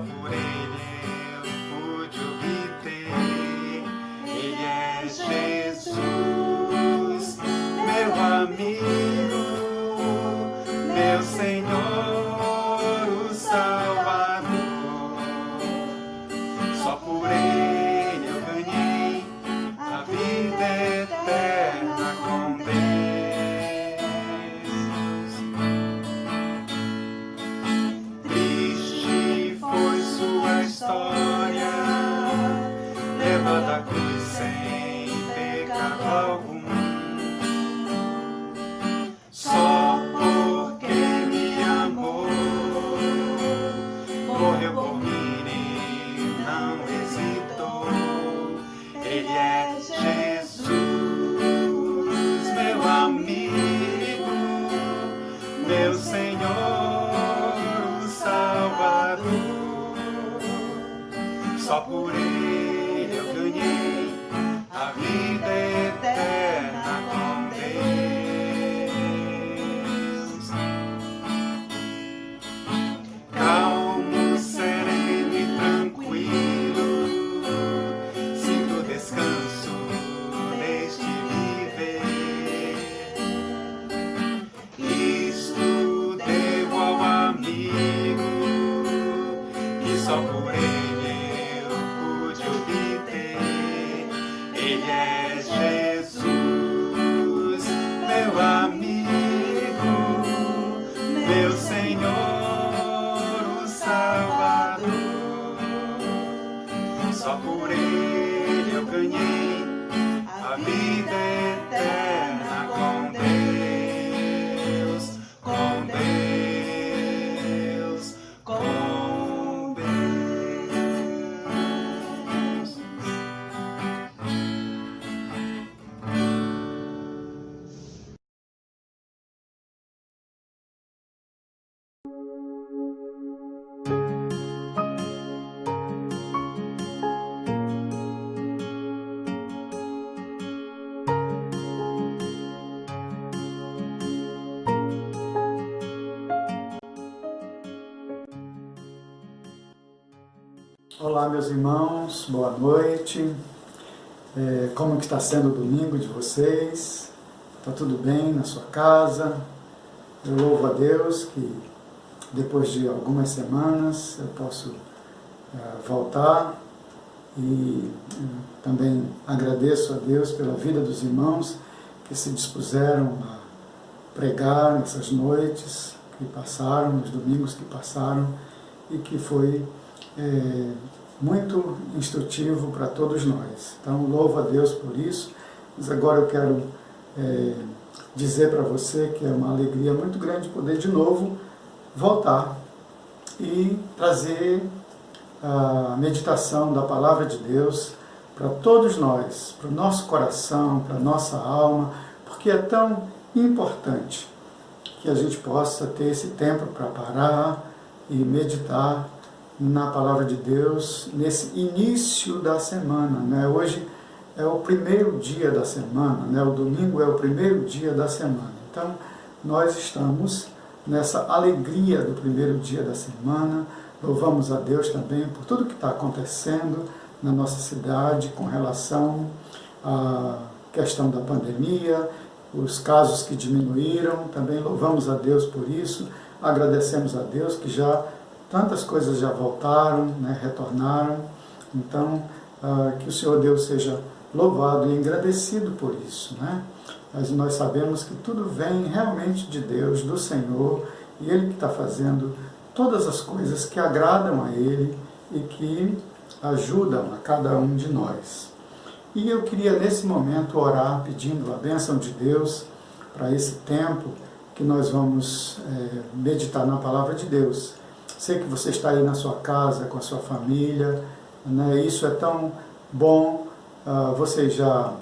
por ele eu pude obter. Ele é Jesus, meu amigo, meu Senhor, o Salvador. Só por ele eu ganhei a vida eterna com Deus. Triste foi sua história, levada à cruz sem pecado algum. Só porque me amou, morreu por mim e não hesitou. Ele é Jesus, meu amigo, meu Senhor, o Salvador. Só por ele eu ganhei a vida eterna com Deus. Calmo, sereno e tranquilo, sinto descanso neste viver. Isto devo ao amigo que só por ele eu pude obter. Ele é Jesus, meu amigo, meu Senhor, o Salvador. Só por ele eu ganhei a vida eterna com Deus, com Deus, com Deus. Olá, meus irmãos, boa noite. Como que está sendo o domingo de vocês? Está tudo bem na sua casa? Eu louvo a Deus que depois de algumas semanas eu posso voltar e também agradeço a Deus pela vida dos irmãos que se dispuseram a pregar nessas noites que passaram, nos domingos que passaram, e que foi muito instrutivo para todos nós. Então, louvo a Deus por isso, mas agora eu quero dizer para você que é uma alegria muito grande poder de novo voltar e trazer a meditação da Palavra de Deus para todos nós, para o nosso coração, para a nossa alma, porque é tão importante que a gente possa ter esse tempo para parar e meditar na Palavra de Deus nesse início da semana, né? Hoje é o primeiro dia da semana, né? O domingo é o primeiro dia da semana. Então, nós estamos nessa alegria do primeiro dia da semana. Louvamos a Deus também por tudo que está acontecendo na nossa cidade com relação à questão da pandemia, os casos que diminuíram. Também louvamos a Deus por isso. Agradecemos a Deus que já tantas coisas já voltaram, né, retornaram. Então, que o Senhor Deus seja louvado e agradecido por isso, né? Mas nós sabemos que tudo vem realmente de Deus, do Senhor, e Ele que está fazendo todas as coisas que agradam a Ele e que ajudam a cada um de nós. E eu queria nesse momento orar pedindo a bênção de Deus para esse tempo que nós vamos meditar na Palavra de Deus. Sei que você está aí na sua casa, com a sua família, né? Isso é tão bom. Vocês já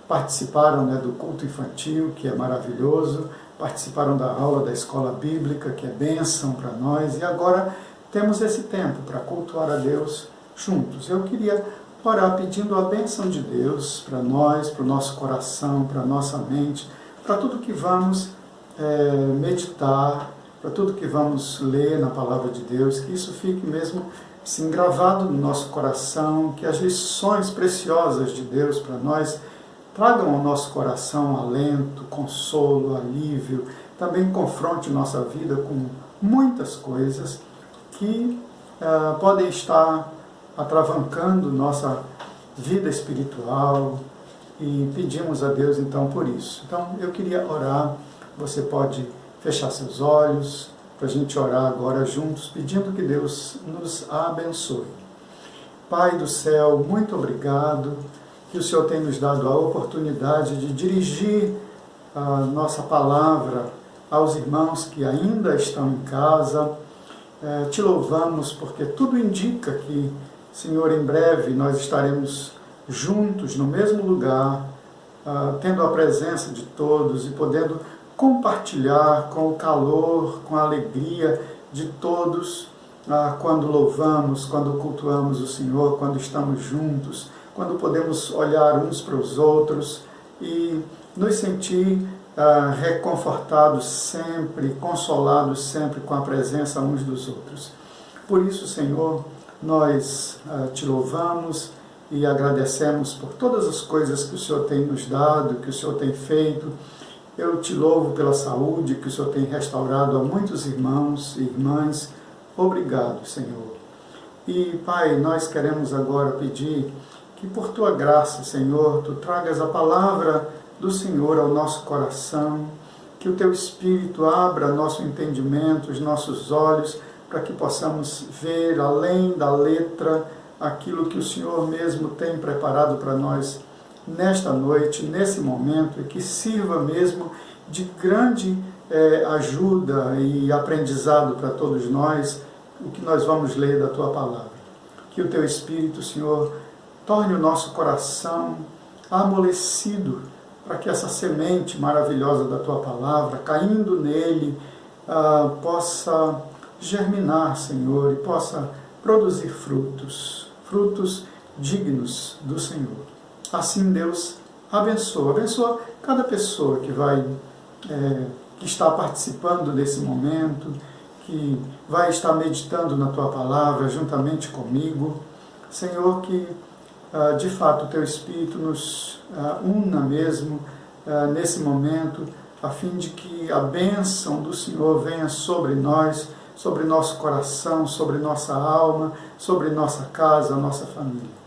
participaram, né, do culto infantil, que é maravilhoso, participaram da aula da escola bíblica, que é bênção para nós, e agora temos esse tempo para cultuar a Deus juntos. Eu queria orar pedindo a bênção de Deus para nós, para o nosso coração, para a nossa mente, para tudo que vamos meditar, para tudo que vamos ler na Palavra de Deus, que isso fique mesmo assim, gravado no nosso coração, que as lições preciosas de Deus para nós tragam ao nosso coração alento, consolo, alívio, também confronte nossa vida com muitas coisas que podem estar atravancando nossa vida espiritual, e pedimos a Deus então por isso. Então eu queria orar, você pode fechar seus olhos, para a gente orar agora juntos, pedindo que Deus nos abençoe. Pai do céu, muito obrigado que o Senhor tem nos dado a oportunidade de dirigir a nossa palavra aos irmãos que ainda estão em casa. Te louvamos porque tudo indica que, Senhor, em breve nós estaremos juntos no mesmo lugar, tendo a presença de todos e podendo compartilhar com o calor, com a alegria de todos, quando louvamos, quando cultuamos o Senhor, quando estamos juntos, quando podemos olhar uns para os outros e nos sentir reconfortados sempre, consolados sempre com a presença uns dos outros. Por isso, Senhor, nós te louvamos e agradecemos por todas as coisas que o Senhor tem nos dado, que o Senhor tem feito. Eu te louvo pela saúde que o Senhor tem restaurado a muitos irmãos e irmãs. Obrigado, Senhor. E, Pai, nós queremos agora pedir que por Tua graça, Senhor, Tu tragas a palavra do Senhor ao nosso coração, que o Teu Espírito abra nosso entendimento, os nossos olhos, para que possamos ver além da letra aquilo que o Senhor mesmo tem preparado para nós nesta noite, nesse momento, e que sirva mesmo de grande ajuda e aprendizado para todos nós, o que nós vamos ler da Tua palavra. Que o Teu Espírito, Senhor, torne o nosso coração amolecido, para que essa semente maravilhosa da Tua palavra, caindo nele, possa germinar, Senhor, e possa produzir frutos dignos do Senhor. Assim, Deus, abençoa cada pessoa que está participando desse momento, que vai estar meditando na Tua palavra juntamente comigo. Senhor, que de fato o Teu Espírito nos una mesmo nesse momento, a fim de que a bênção do Senhor venha sobre nós, sobre nosso coração, sobre nossa alma, sobre nossa casa, nossa família.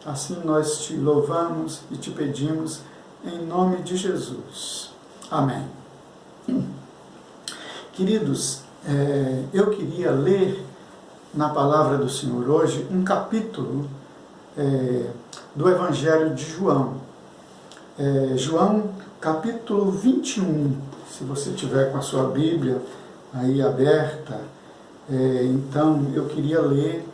Assim nós Te louvamos e Te pedimos em nome de Jesus. Amém. Queridos, eu queria ler na palavra do Senhor hoje um capítulo do Evangelho de João. João, capítulo 21. Se você tiver com a sua Bíblia aí aberta, então eu queria ler,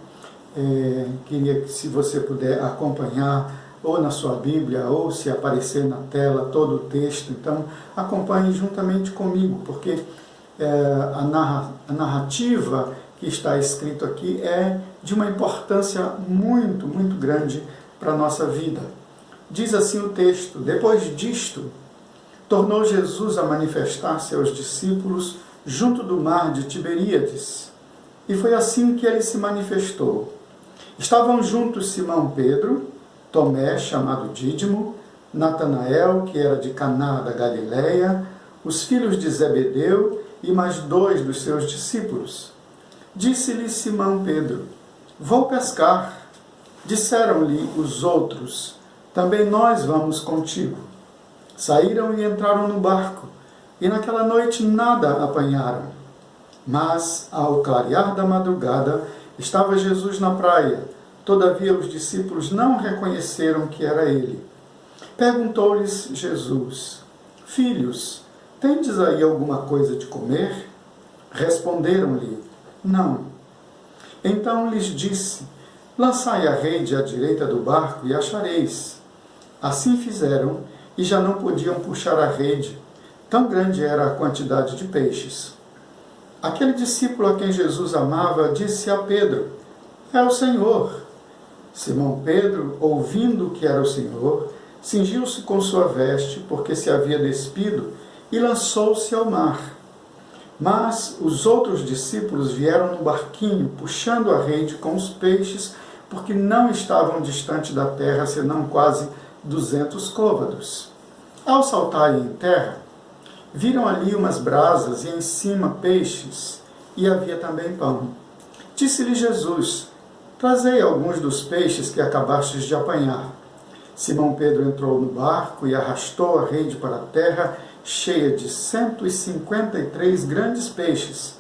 queria que, se você puder acompanhar ou na sua Bíblia, ou se aparecer na tela todo o texto, então acompanhe juntamente comigo, porque a narrativa que está escrito aqui é de uma importância muito, muito grande para a nossa vida. Diz assim o texto: depois disto, tornou Jesus a manifestar-se aos discípulos junto do mar de Tiberíades. E foi assim que ele se manifestou. Estavam juntos Simão Pedro, Tomé, chamado Dídimo, Natanael, que era de Caná da Galileia, os filhos de Zebedeu e mais 2 dos seus discípulos. Disse-lhe Simão Pedro: vou pescar. Disseram-lhe os outros: também nós vamos contigo. Saíram e entraram no barco, e naquela noite nada apanharam. Mas, ao clarear da madrugada, estava Jesus na praia. Todavia os discípulos não reconheceram que era ele. Perguntou-lhes Jesus: filhos, tendes aí alguma coisa de comer? Responderam-lhe: não. Então lhes disse: lançai a rede à direita do barco e achareis. Assim fizeram, e já não podiam puxar a rede, tão grande era a quantidade de peixes. Aquele discípulo a quem Jesus amava disse a Pedro: é o Senhor. Simão Pedro, ouvindo que era o Senhor, cingiu-se com sua veste, porque se havia despido, e lançou-se ao mar. Mas os outros discípulos vieram no barquinho, puxando a rede com os peixes, porque não estavam distante da terra, senão quase 200 côvados. Ao saltarem em terra, viram ali umas brasas e em cima peixes, e havia também pão. Disse-lhe Jesus: trazei alguns dos peixes que acabastes de apanhar. Simão Pedro entrou no barco e arrastou a rede para a terra, cheia de 153 grandes peixes.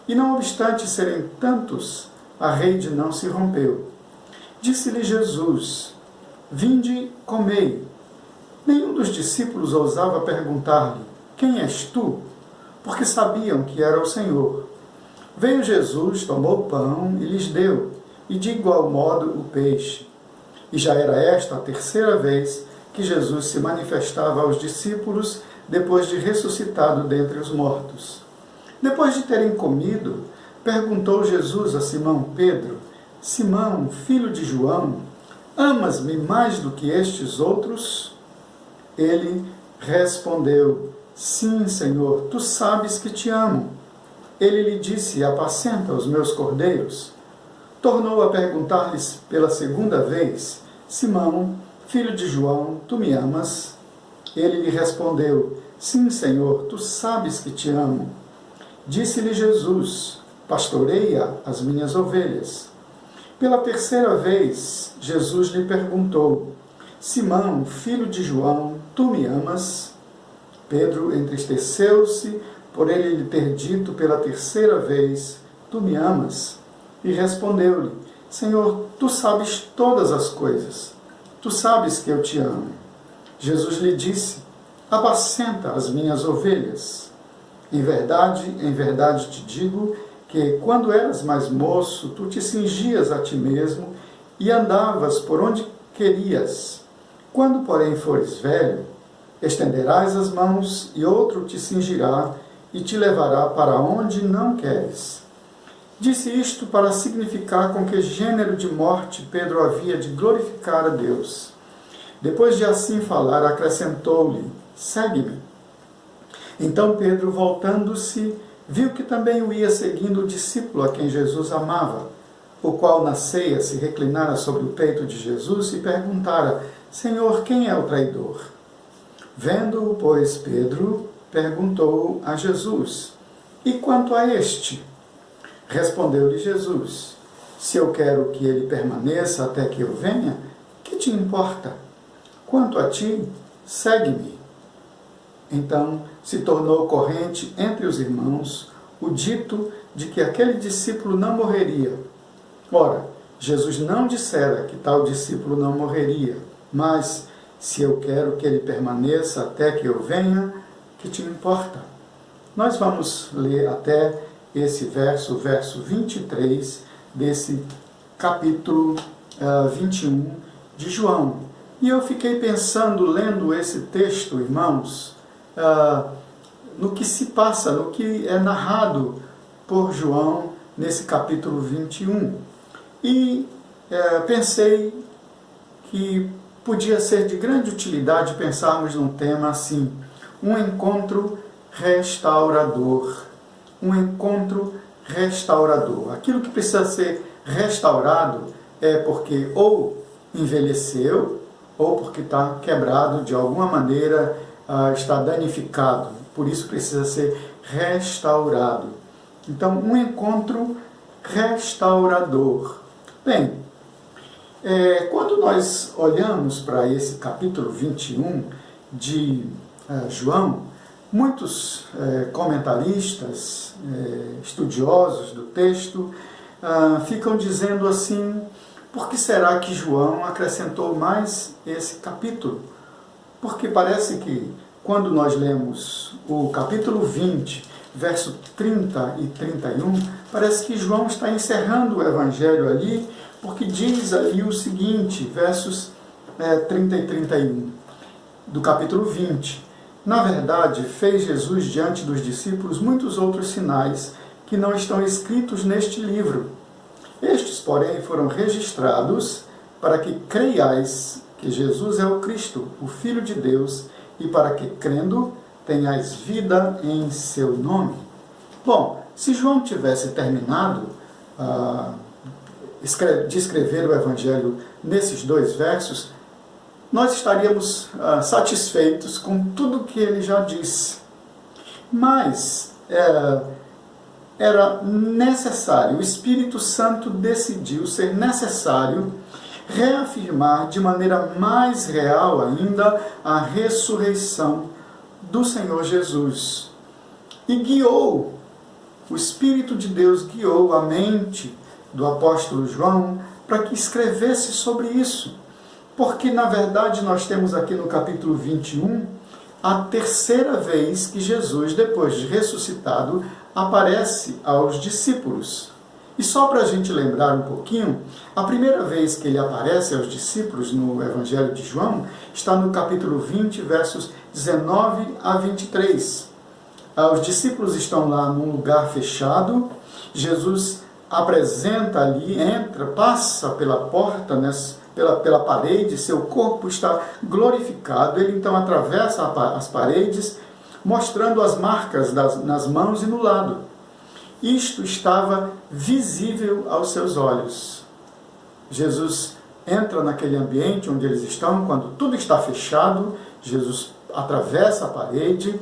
E não obstante serem tantos, a rede não se rompeu. Disse-lhe Jesus: vinde, comei. Nenhum dos discípulos ousava perguntar-lhe: quem és tu? Porque sabiam que era o Senhor. Veio Jesus, tomou o pão e lhes deu, e de igual modo o peixe. E já era esta a terceira vez que Jesus se manifestava aos discípulos depois de ressuscitado dentre os mortos. Depois de terem comido, perguntou Jesus a Simão Pedro: Simão, filho de João, amas-me mais do que estes outros? Ele respondeu: sim, Senhor, tu sabes que te amo. Ele lhe disse: apacenta os meus cordeiros. Tornou a perguntar-lhes pela segunda vez: Simão, filho de João, tu me amas? Ele lhe respondeu: sim, Senhor, tu sabes que te amo. Disse-lhe Jesus: pastoreia as minhas ovelhas. Pela terceira vez, Jesus lhe perguntou: Simão, filho de João, tu me amas? Pedro entristeceu-se por ele lhe ter dito pela terceira vez: tu me amas? E respondeu-lhe: Senhor, tu sabes todas as coisas. Tu sabes que eu te amo. Jesus lhe disse: apacenta as minhas ovelhas. Em verdade te digo que, quando eras mais moço, tu te cingias a ti mesmo e andavas por onde querias. Quando, porém, fores velho, estenderás as mãos e outro te cingirá e te levará para onde não queres. Disse isto para significar com que gênero de morte Pedro havia de glorificar a Deus. Depois de assim falar, acrescentou-lhe: segue-me. Então Pedro, voltando-se, viu que também o ia seguindo o discípulo a quem Jesus amava, o qual na ceia se reclinara sobre o peito de Jesus e perguntara: Senhor, quem é o traidor? Vendo-o, pois, Pedro perguntou a Jesus: e quanto a este? Respondeu-lhe Jesus: se eu quero que ele permaneça até que eu venha, que te importa? Quanto a ti, segue-me. Então se tornou corrente entre os irmãos o dito de que aquele discípulo não morreria. Ora, Jesus não dissera que tal discípulo não morreria, mas se eu quero que ele permaneça até que eu venha, que te importa? Nós vamos ler até esse verso, o verso 23 desse capítulo 21 de João. E eu fiquei pensando, lendo esse texto, irmãos, no que se passa, no que é narrado por João nesse capítulo 21. E pensei que podia ser de grande utilidade pensarmos num tema assim: um encontro restaurador. Um encontro restaurador. Aquilo que precisa ser restaurado é porque ou envelheceu, ou porque está quebrado de alguma maneira, está danificado. Por isso precisa ser restaurado. Então, um encontro restaurador. Bem, quando nós olhamos para esse capítulo 21 de João, muitos comentaristas, estudiosos do texto, ficam dizendo assim: por que será que João acrescentou mais esse capítulo? Porque parece que quando nós lemos o capítulo 20, verso 30 e 31, parece que João está encerrando o evangelho ali, porque diz ali o seguinte, versos 30 e 31 do capítulo 20. Na verdade, fez Jesus diante dos discípulos muitos outros sinais que não estão escritos neste livro. Estes, porém, foram registrados para que creiais que Jesus é o Cristo, o Filho de Deus, e para que, crendo, tenhais vida em seu nome. Bom, se João tivesse terminado de escrever o Evangelho nesses 2 versos, nós estaríamos satisfeitos com tudo que ele já disse. Mas era necessário, o Espírito Santo decidiu ser necessário reafirmar de maneira mais real ainda a ressurreição do Senhor Jesus. E o Espírito de Deus guiou a mente do apóstolo João para que escrevesse sobre isso. Porque, na verdade, nós temos aqui no capítulo 21 a 3ª vez que Jesus, depois de ressuscitado, aparece aos discípulos. E só para a gente lembrar um pouquinho, a primeira vez que ele aparece aos discípulos no Evangelho de João está no capítulo 20, versos 19 a 23. Os discípulos estão lá num lugar fechado, Jesus apresenta ali, entra, passa pela porta, pela parede, seu corpo está glorificado, ele então atravessa as paredes, mostrando as marcas nas mãos e no lado. Isto estava visível aos seus olhos. Jesus entra naquele ambiente onde eles estão, quando tudo está fechado, Jesus atravessa a parede,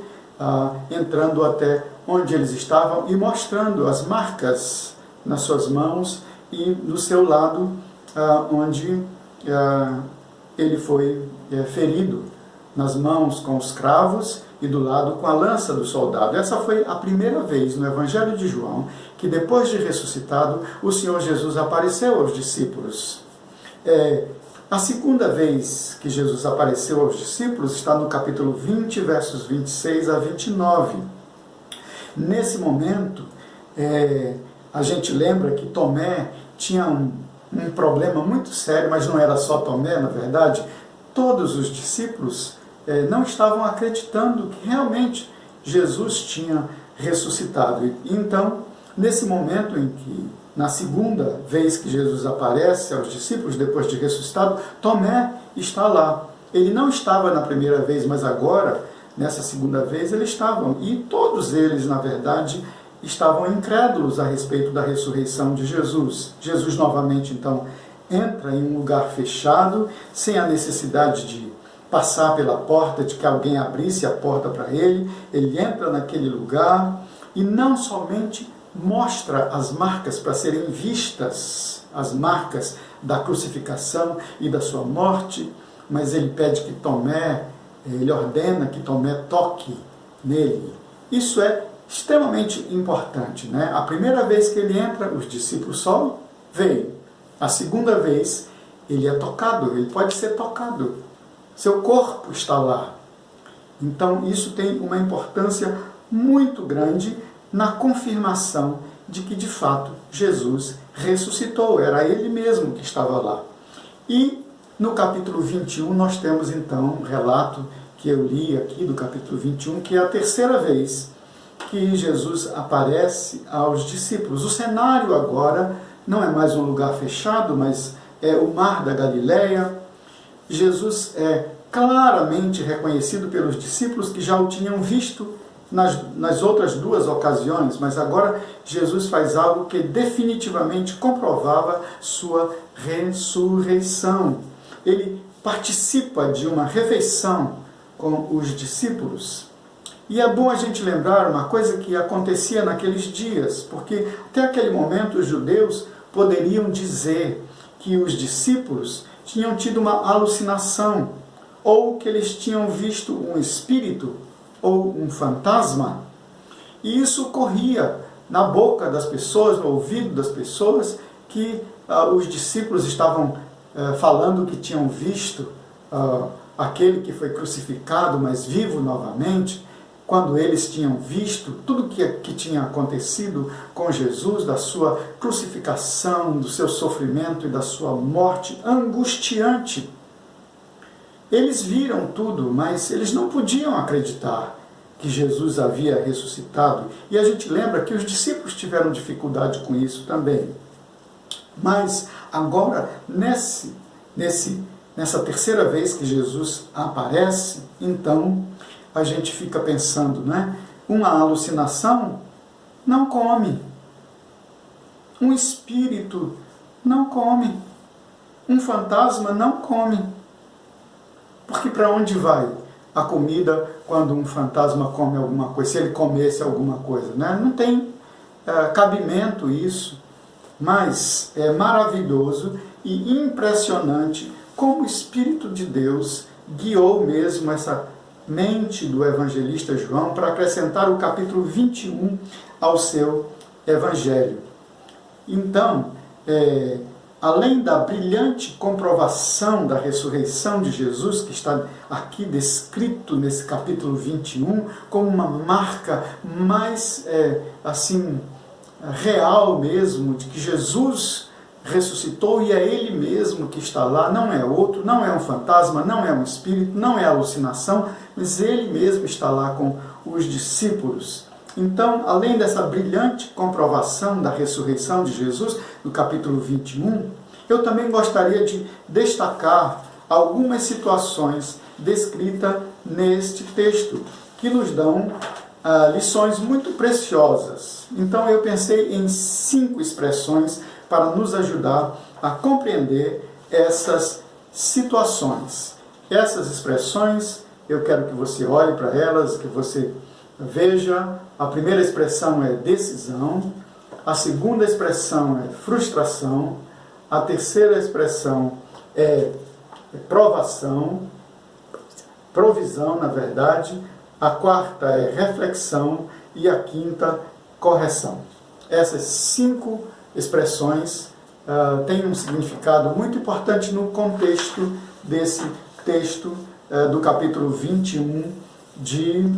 entrando até onde eles estavam e mostrando as marcas nas suas mãos e no seu lado, onde ele foi ferido, nas mãos com os cravos e do lado com a lança do soldado. Essa foi a primeira vez no Evangelho de João que, depois de ressuscitado, o Senhor Jesus apareceu aos discípulos. A segunda vez que Jesus apareceu aos discípulos está no capítulo 20, versos 26 a 29. Nesse momento, a gente lembra que Tomé tinha um problema muito sério, mas não era só Tomé, na verdade. Todos os discípulos não estavam acreditando que realmente Jesus tinha ressuscitado. E então, nesse momento em que, na segunda vez que Jesus aparece aos discípulos, depois de ressuscitado, Tomé está lá. Ele não estava na primeira vez, mas agora, nessa segunda vez, eles estavam. E todos eles, na verdade, estavam incrédulos a respeito da ressurreição de Jesus. Jesus novamente, então, entra em um lugar fechado, sem a necessidade de passar pela porta, de que alguém abrisse a porta para ele. Ele entra naquele lugar e não somente mostra as marcas para serem vistas, as marcas da crucificação e da sua morte, mas ele pede que Tomé, ele ordena que Tomé toque nele. Isso é extremamente importante, né? A primeira vez que ele entra, os discípulos só veem. A segunda vez, ele é tocado, ele pode ser tocado. Seu corpo está lá. Então, isso tem uma importância muito grande na confirmação de que, de fato, Jesus ressuscitou. Era ele mesmo que estava lá. E no capítulo 21, nós temos, então, um relato que eu li aqui do capítulo 21, que é a 3ª vez que Jesus aparece aos discípulos. O cenário agora não é mais um lugar fechado, mas é o mar da Galileia. Jesus é claramente reconhecido pelos discípulos que já o tinham visto nas outras 2 ocasiões, mas agora Jesus faz algo que definitivamente comprovava sua ressurreição. Ele participa de uma refeição com os discípulos. E é bom a gente lembrar uma coisa que acontecia naqueles dias, porque até aquele momento os judeus poderiam dizer que os discípulos tinham tido uma alucinação, ou que eles tinham visto um espírito, ou um fantasma. E isso corria na boca das pessoas, no ouvido das pessoas, que os discípulos estavam falando que tinham visto aquele que foi crucificado, mas vivo novamente, quando eles tinham visto tudo que tinha acontecido com Jesus, da sua crucificação, do seu sofrimento e da sua morte angustiante. Eles viram tudo, mas eles não podiam acreditar que Jesus havia ressuscitado. E a gente lembra que os discípulos tiveram dificuldade com isso também. Mas agora, nessa 3ª vez que Jesus aparece, então a gente fica pensando, né? Uma alucinação? não come. Um espírito não come. Um fantasma não come. Porque para onde vai a comida quando um fantasma come alguma coisa? Se ele comesse alguma coisa, né? Não tem cabimento isso. Mas é maravilhoso e impressionante como o Espírito de Deus guiou mesmo essa mente do evangelista João para acrescentar o capítulo 21 ao seu evangelho. Então, além da brilhante comprovação da ressurreição de Jesus, que está aqui descrito nesse capítulo 21, como uma marca mais assim real mesmo, de que Jesus ressuscitou e é Ele mesmo que está lá, não é outro, não é um fantasma, não é um espírito, não é alucinação, mas Ele mesmo está lá com os discípulos. Então, além dessa brilhante comprovação da ressurreição de Jesus, no capítulo 21, eu também gostaria de destacar algumas situações descritas neste texto, que nos dão lições muito preciosas. Então, eu pensei em 5 expressões para nos ajudar a compreender essas situações. Essas expressões, eu quero que você olhe para elas, que você veja. A primeira expressão é decisão, a segunda expressão é frustração, a terceira expressão é provação, provisão, na verdade, a quarta é reflexão e a quinta, correção. Essas 5 expressões têm um significado muito importante no contexto desse texto do capítulo 21 de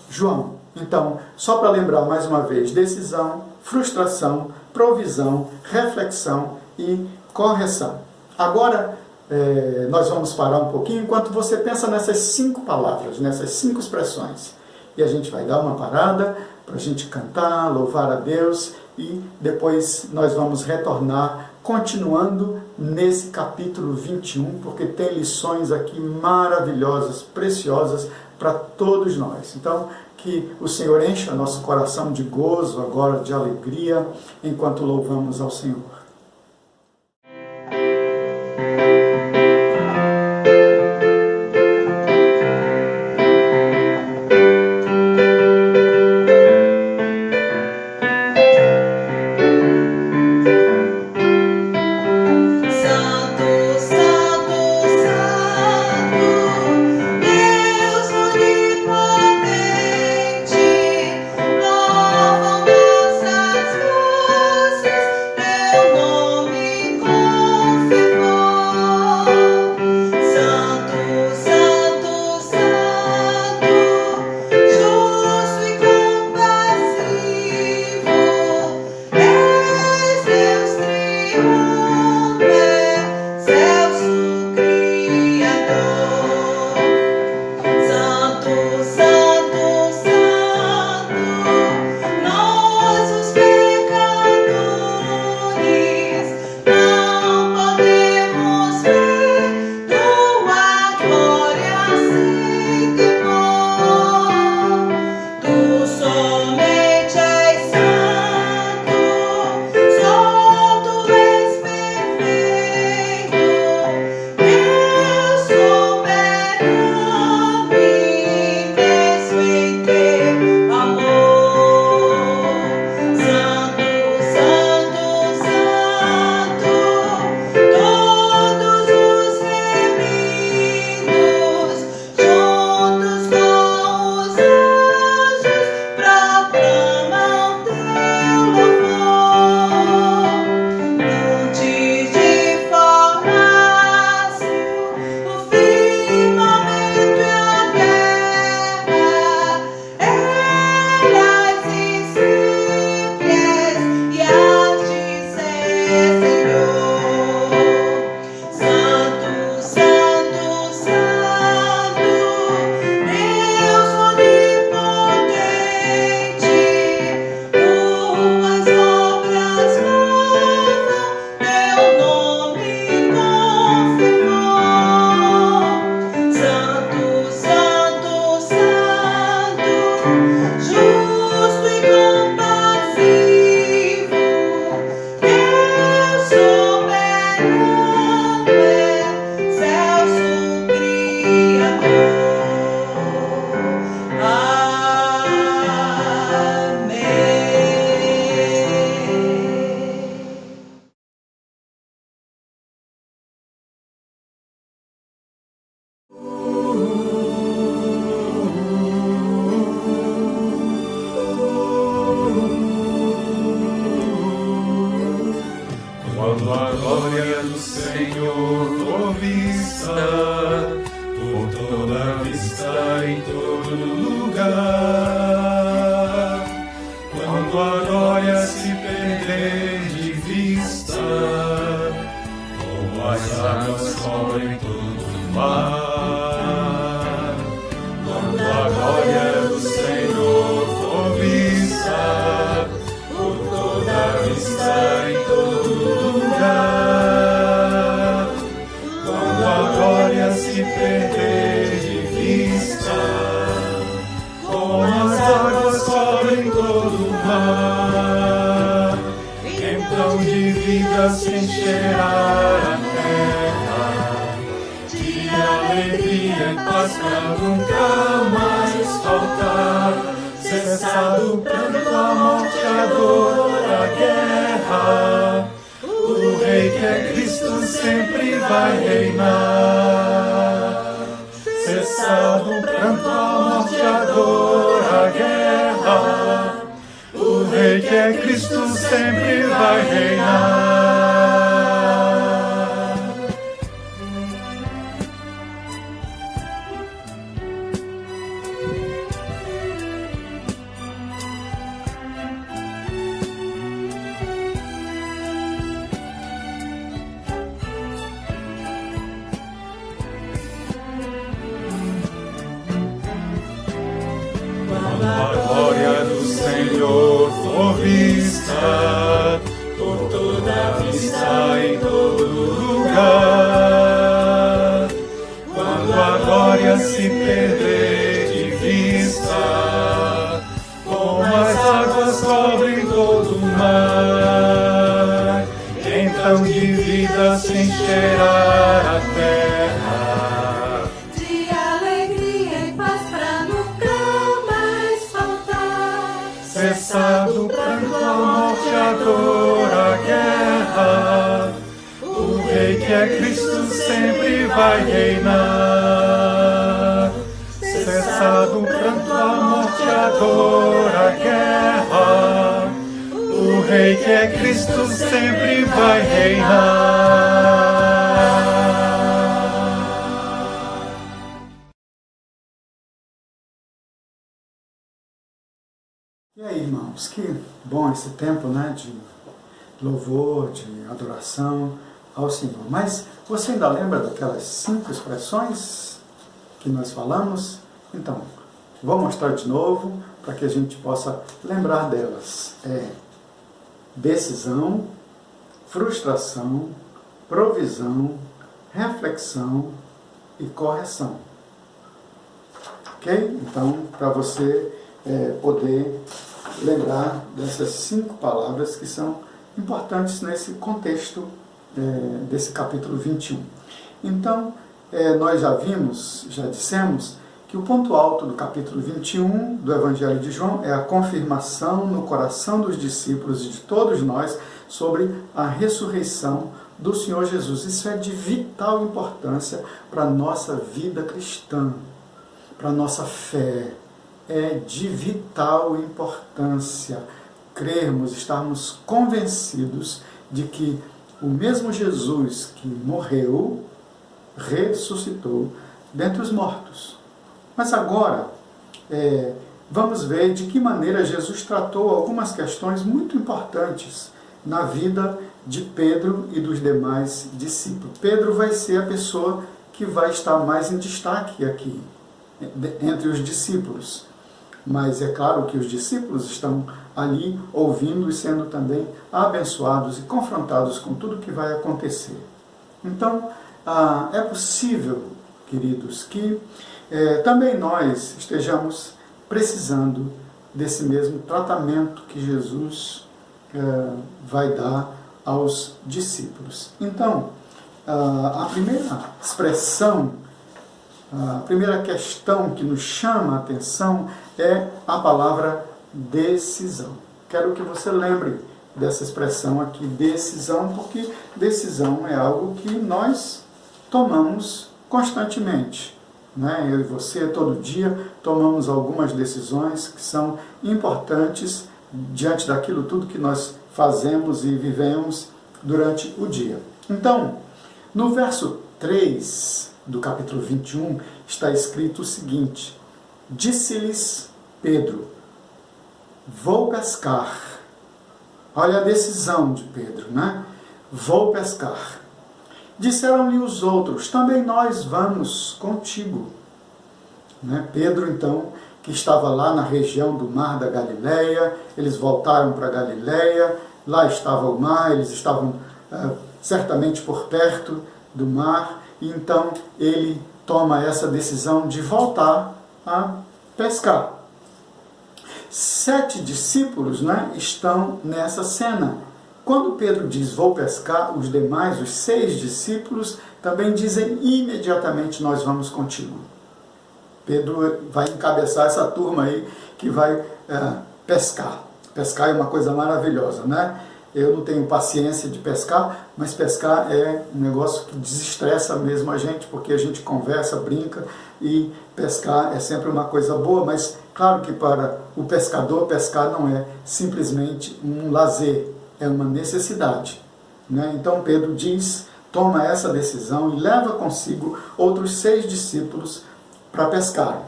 João. Então, só para lembrar mais uma vez, decisão, frustração, provisão, reflexão e correção. Agora, nós vamos parar um pouquinho enquanto você pensa nessas 5 palavras, nessas 5 expressões. E a gente vai dar uma parada para a gente cantar, louvar a Deus e depois nós vamos retornar continuando nesse capítulo 21, porque tem lições aqui maravilhosas, preciosas para todos nós. Então, que o Senhor encha nosso coração de gozo agora, de alegria, enquanto louvamos ao Senhor. Eu do Senhor for vista, por toda vista em todo lugar. Quando a glória se perder de vista, como as águas cobrem todo o mar. Quando a glória do Senhor for vista, por toda vista em todo lugar. Quando a glória se perder de vista, como as águas cobrem todo o mar, então de vida se encherá a terra, de alegria e paz pra nunca mais faltar. Cessado o pranto, a morte, a dor, a guerra, o Rei que é Cristo sempre vai reinar. Cessado o pranto, a morte, a dor, a guerra, o Rei que é Cristo sempre vai reinar. Quando a glória do Senhor for vista, por toda vista em todo lugar. Quando a glória se perder de vista, como as águas cobrem todo o mar, então de vida se encherá a terra, de alegria e paz pra nunca mais faltar. cessado o pranto, a morte, a dor, a guerra, o Rei que é Cristo sempre vai reinar. Cessado o pranto, a morte, a dor, a guerra, o Rei que é Cristo sempre vai reinar. E aí, irmãos, que bom esse tempo, né, de louvor, de adoração ao Senhor. Mas você ainda lembra daquelas 5 expressões que nós falamos? Então, vou mostrar de novo para que a gente possa lembrar delas. Decisão, frustração, provisão, reflexão e correção. Ok? Então, para você poder lembrar dessas 5 palavras que são importantes nesse contexto desse capítulo 21. Então, nós já dissemos que o ponto alto do capítulo 21 do Evangelho de João é a confirmação no coração dos discípulos e de todos nós sobre a ressurreição do Senhor Jesus. Isso é de vital importância para a nossa vida cristã, para a nossa fé. É de vital importância crermos, estarmos convencidos de que o mesmo Jesus que morreu, ressuscitou dentre os mortos. Mas agora, vamos ver de que maneira Jesus tratou algumas questões muito importantes na vida de Pedro e dos demais discípulos. Pedro vai ser a pessoa que vai estar mais em destaque aqui, entre os discípulos. Mas é claro que os discípulos estão ali ouvindo e sendo também abençoados e confrontados com tudo que vai acontecer. Então, é possível, queridos, que também nós estejamos precisando desse mesmo tratamento que Jesus vai dar aos discípulos. Então, a primeira expressão, a primeira questão que nos chama a atenção é a palavra decisão. Quero que você lembre dessa expressão aqui, decisão, porque decisão é algo que nós tomamos constantemente. Né? Eu e você, todo dia, tomamos algumas decisões que são importantes diante daquilo tudo que nós fazemos e vivemos durante o dia. Então, no verso 3 do capítulo 21, está escrito o seguinte: disse-lhes Pedro, vou pescar. Olha a decisão de Pedro, né? Vou pescar. Disseram-lhe os outros, também nós vamos contigo. Né? Pedro, então, que estava lá na região do mar da Galileia, eles voltaram para Galileia, lá estava o mar, eles estavam certamente por perto do mar, e então ele toma essa decisão de voltar a pescar. 7 discípulos, né, estão nessa cena. Quando Pedro diz vou pescar, os demais, os 6 discípulos, também dizem imediatamente nós vamos contigo. Pedro vai encabeçar essa turma aí que vai pescar. Pescar é uma coisa maravilhosa, né? Eu não tenho paciência de pescar, mas pescar é um negócio que desestressa mesmo a gente, porque a gente conversa, brinca, e pescar é sempre uma coisa boa, mas claro que para o pescador, pescar não é simplesmente um lazer, é uma necessidade. Né? Então Pedro toma essa decisão e leva consigo outros 6 discípulos para pescar.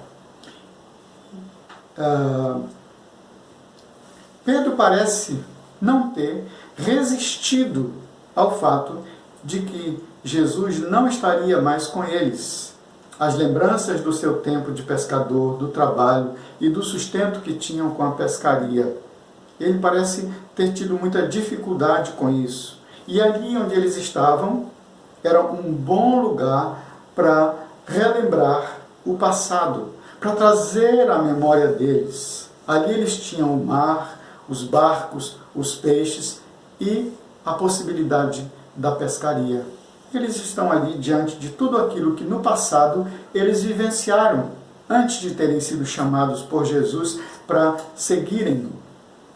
Pedro parece não ter resistido ao fato de que Jesus não estaria mais com eles. As lembranças do seu tempo de pescador, do trabalho e do sustento que tinham com a pescaria. Ele parece ter tido muita dificuldade com isso. E ali onde eles estavam era um bom lugar para relembrar o passado, para trazer à memória deles. Ali eles tinham o mar, os barcos, os peixes e a possibilidade da pescaria. Eles estão ali diante de tudo aquilo que no passado eles vivenciaram, antes de terem sido chamados por Jesus para seguirem-no.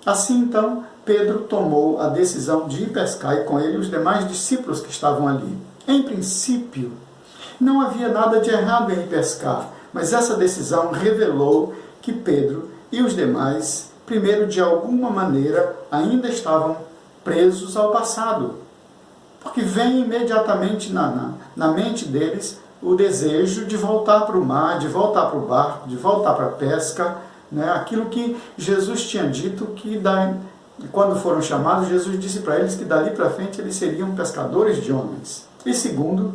Assim então, Pedro tomou a decisão de ir pescar e com ele os demais discípulos que estavam ali. Em princípio, não havia nada de errado em pescar, mas essa decisão revelou que Pedro e os demais, primeiro, de alguma maneira, ainda estavam presos ao passado. Porque vem imediatamente na mente deles o desejo de voltar para o mar, de voltar para o barco, de voltar para a pesca, né? Aquilo que Jesus tinha dito que quando foram chamados, Jesus disse para eles que dali para frente eles seriam pescadores de homens. E segundo,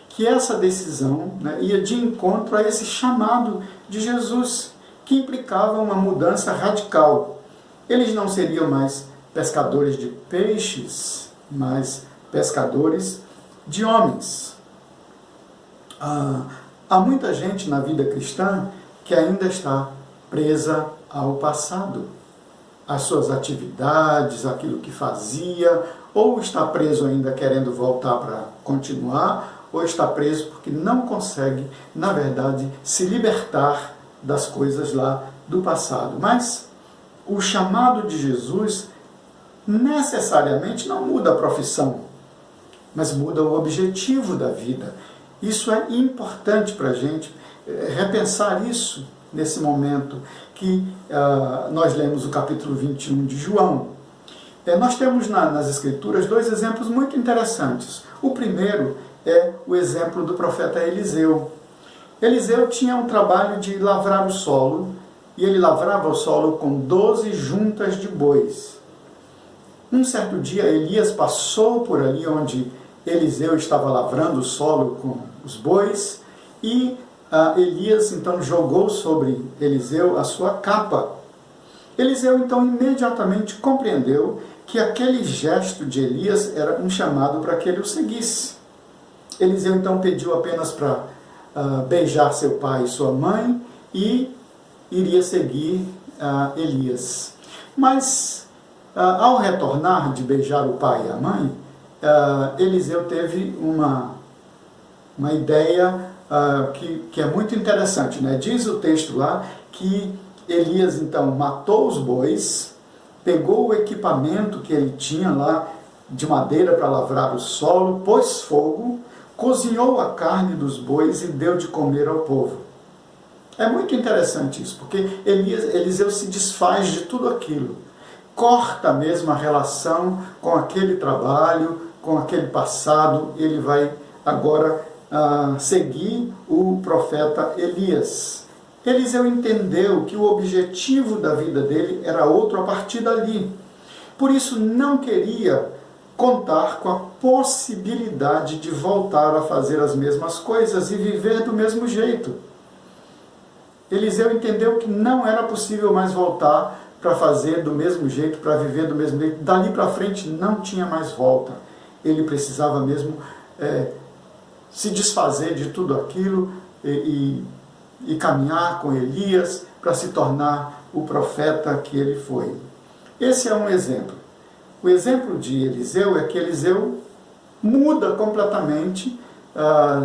que essa decisão, né, ia de encontro a esse chamado de Jesus, que implicava uma mudança radical. Eles não seriam mais pescadores de peixes, mas pescadores de homens. Há muita gente na vida cristã que ainda está presa ao passado, às suas atividades, aquilo que fazia, ou está preso ainda querendo voltar para continuar, ou está preso porque não consegue, na verdade, se libertar das coisas lá do passado. Mas o chamado de Jesus necessariamente não muda a profissão, mas muda o objetivo da vida. Isso é importante para a gente repensar isso nesse momento que nós lemos o capítulo 21 de João. Nós temos nas Escrituras 2 exemplos muito interessantes. O primeiro é o exemplo do profeta Eliseu. Eliseu tinha um trabalho de lavrar o solo, e ele lavrava o solo com 12 juntas de bois. Um certo dia, Elias passou por ali onde Eliseu estava lavrando o solo com os bois, e Elias então jogou sobre Eliseu a sua capa. Eliseu então imediatamente compreendeu que aquele gesto de Elias era um chamado para que ele o seguisse. Eliseu então pediu apenas para beijar seu pai e sua mãe e iria seguir Elias. Mas ao retornar de beijar o pai e a mãe, Eliseu teve uma ideia que é muito interessante, né? Diz o texto lá que Elias então matou os bois, pegou o equipamento que ele tinha lá de madeira para lavrar o solo, pôs fogo, cozinhou a carne dos bois e deu de comer ao povo. É muito interessante isso, porque Eliseu se desfaz de tudo aquilo, corta mesmo a relação com aquele trabalho, com aquele passado, ele vai agora seguir o profeta Elias. Eliseu entendeu que o objetivo da vida dele era outro a partir dali. Por isso não queria contar com a possibilidade de voltar a fazer as mesmas coisas e viver do mesmo jeito. Eliseu entendeu que não era possível mais voltar para fazer do mesmo jeito, para viver do mesmo jeito. Dali para frente não tinha mais volta. Ele precisava mesmo se desfazer de tudo aquilo e caminhar com Elias para se tornar o profeta que ele foi. Esse é um exemplo. O exemplo de Eliseu é que Eliseu muda completamente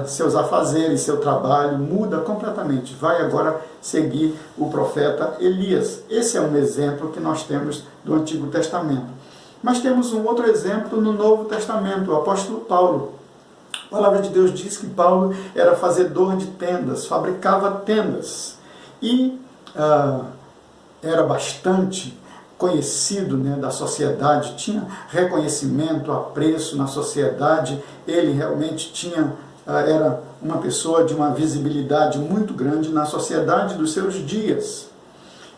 seus afazeres, seu trabalho, muda completamente. Vai agora seguir o profeta Elias. Esse é um exemplo que nós temos do Antigo Testamento. Mas temos um outro exemplo no Novo Testamento, o apóstolo Paulo. A palavra de Deus diz que Paulo era fazedor de tendas, fabricava tendas. E era bastante conhecido, né, da sociedade, tinha reconhecimento, apreço na sociedade. Ele realmente era uma pessoa de uma visibilidade muito grande na sociedade dos seus dias.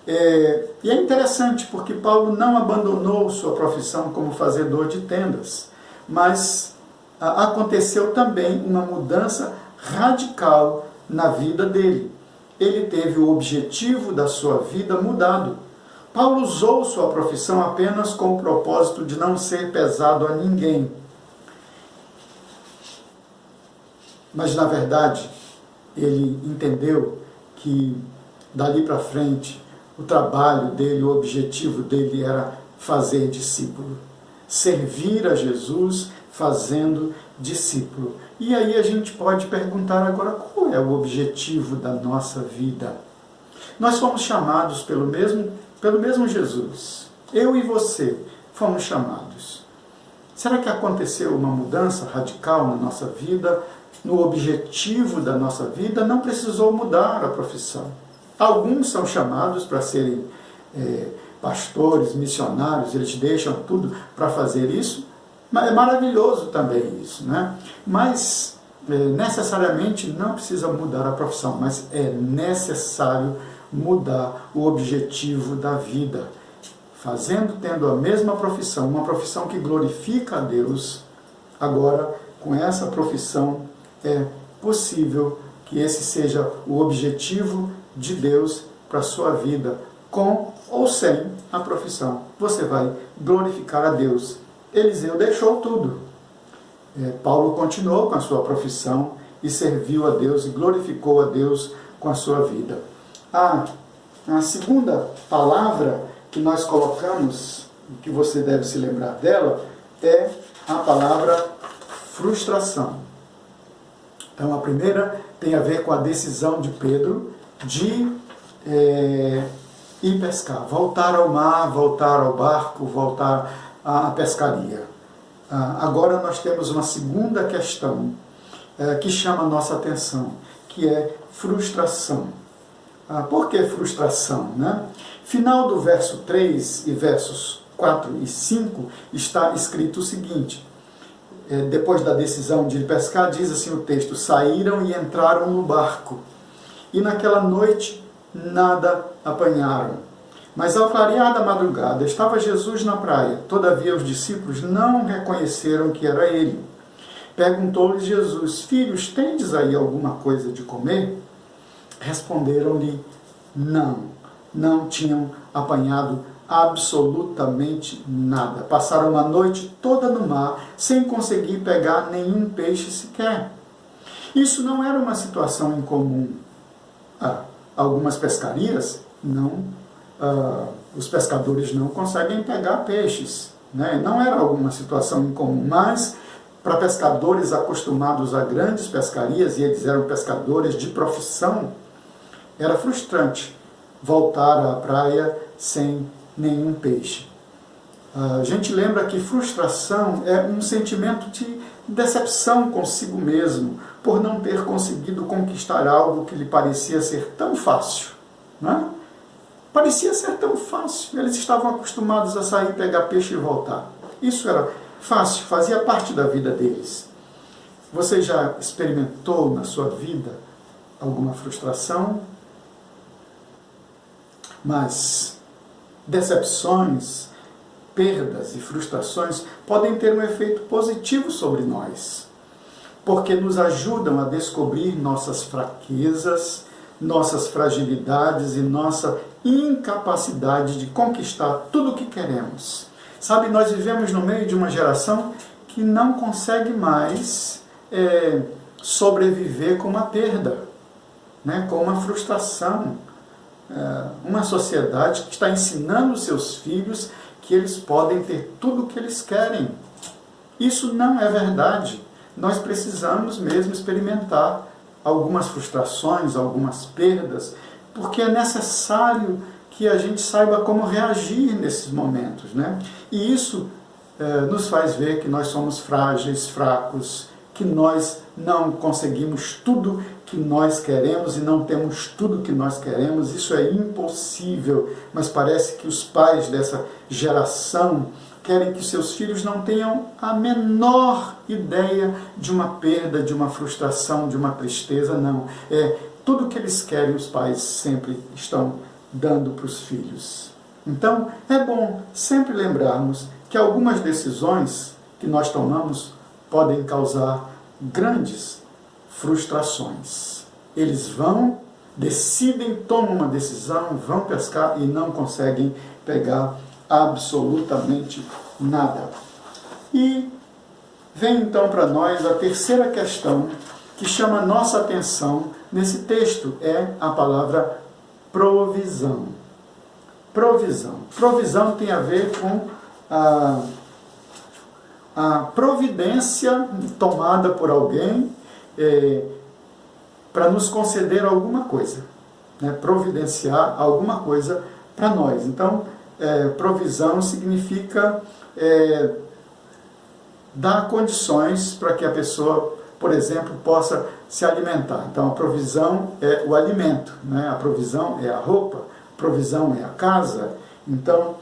E é interessante porque Paulo não abandonou sua profissão como fazedor de tendas, mas aconteceu também uma mudança radical na vida dele. Ele teve o objetivo da sua vida mudado. Paulo usou sua profissão apenas com o propósito de não ser pesado a ninguém. Mas, na verdade, ele entendeu que, dali para frente, o trabalho dele, o objetivo dele era fazer discípulo. Servir a Jesus fazendo discípulo. E aí a gente pode perguntar agora, qual é o objetivo da nossa vida? Nós fomos chamados pelo mesmo Jesus. Eu e você fomos chamados. Será que aconteceu uma mudança radical na nossa vida? No objetivo da nossa vida, não precisou mudar a profissão. Alguns são chamados para serem pastores, missionários, eles deixam tudo para fazer isso. É maravilhoso também isso, né? Mas necessariamente não precisa mudar a profissão, mas é necessário mudar o objetivo da vida. Tendo a mesma profissão, uma profissão que glorifica a Deus, agora com essa profissão é possível que esse seja o objetivo de Deus para a sua vida, com ou sem a profissão. Você vai glorificar a Deus. Eliseu deixou tudo. Paulo continuou com a sua profissão e serviu a Deus e glorificou a Deus com a sua vida. A segunda palavra que nós colocamos, que você deve se lembrar dela, é a palavra frustração. Então a primeira tem a ver com a decisão de Pedro de ir pescar, voltar ao mar, voltar ao barco, voltar à pescaria. Agora nós temos uma segunda questão que chama a nossa atenção, que é frustração. Por que frustração, né? Final do verso 3 e versos 4 e 5 está escrito o seguinte: depois da decisão de ir pescar, diz assim o texto: saíram e entraram no barco, e naquela noite nada apanharam. Mas ao clarear da madrugada estava Jesus na praia. Todavia os discípulos não reconheceram que era ele. Perguntou-lhes Jesus: filhos, tendes aí alguma coisa de comer? Responderam-lhe: não tinham apanhado absolutamente nada. Passaram uma noite toda no mar, sem conseguir pegar nenhum peixe sequer. Isso não era uma situação incomum. Algumas pescarias, os pescadores não conseguem pegar peixes, né? Não era alguma situação incomum, mas para pescadores acostumados a grandes pescarias, e eles eram pescadores de profissão, era frustrante voltar à praia sem nenhum peixe. A gente lembra que frustração é um sentimento de decepção consigo mesmo, por não ter conseguido conquistar algo que lhe parecia ser tão fácil, né? Parecia ser tão fácil. Eles estavam acostumados a sair, pegar peixe e voltar. Isso era fácil, fazia parte da vida deles. Você já experimentou na sua vida alguma frustração? Mas decepções, perdas e frustrações podem ter um efeito positivo sobre nós, porque nos ajudam a descobrir nossas fraquezas, nossas fragilidades e nossa incapacidade de conquistar tudo o que queremos. Sabe, nós vivemos no meio de uma geração que não consegue mais sobreviver com uma perda, né, com uma frustração. Uma sociedade que está ensinando os seus filhos que eles podem ter tudo o que eles querem. Isso não é verdade. Nós precisamos mesmo experimentar algumas frustrações, algumas perdas, porque é necessário que a gente saiba como reagir nesses momentos, né? E isso nos faz ver que nós somos frágeis, fracos, que nós não conseguimos tudo que nós queremos e não temos tudo que nós queremos. Isso é impossível, mas parece que os pais dessa geração querem que seus filhos não tenham a menor ideia de uma perda, de uma frustração, de uma tristeza, não. Tudo que eles querem, os pais sempre estão dando para os filhos. Então, é bom sempre lembrarmos que algumas decisões que nós tomamos podem causar grandes frustrações. Eles decidem, tomam uma decisão, vão pescar e não conseguem pegar absolutamente nada. E vem então para nós a terceira questão que chama a nossa atenção nesse texto, é a palavra provisão. Provisão. Provisão tem a ver com a providência tomada por alguém para nos conceder alguma coisa, né? Providenciar alguma coisa para nós. Então, provisão significa dar condições para que a pessoa, por exemplo, possa se alimentar. Então, a provisão é o alimento, né? A provisão é a roupa, a provisão é a casa. Então,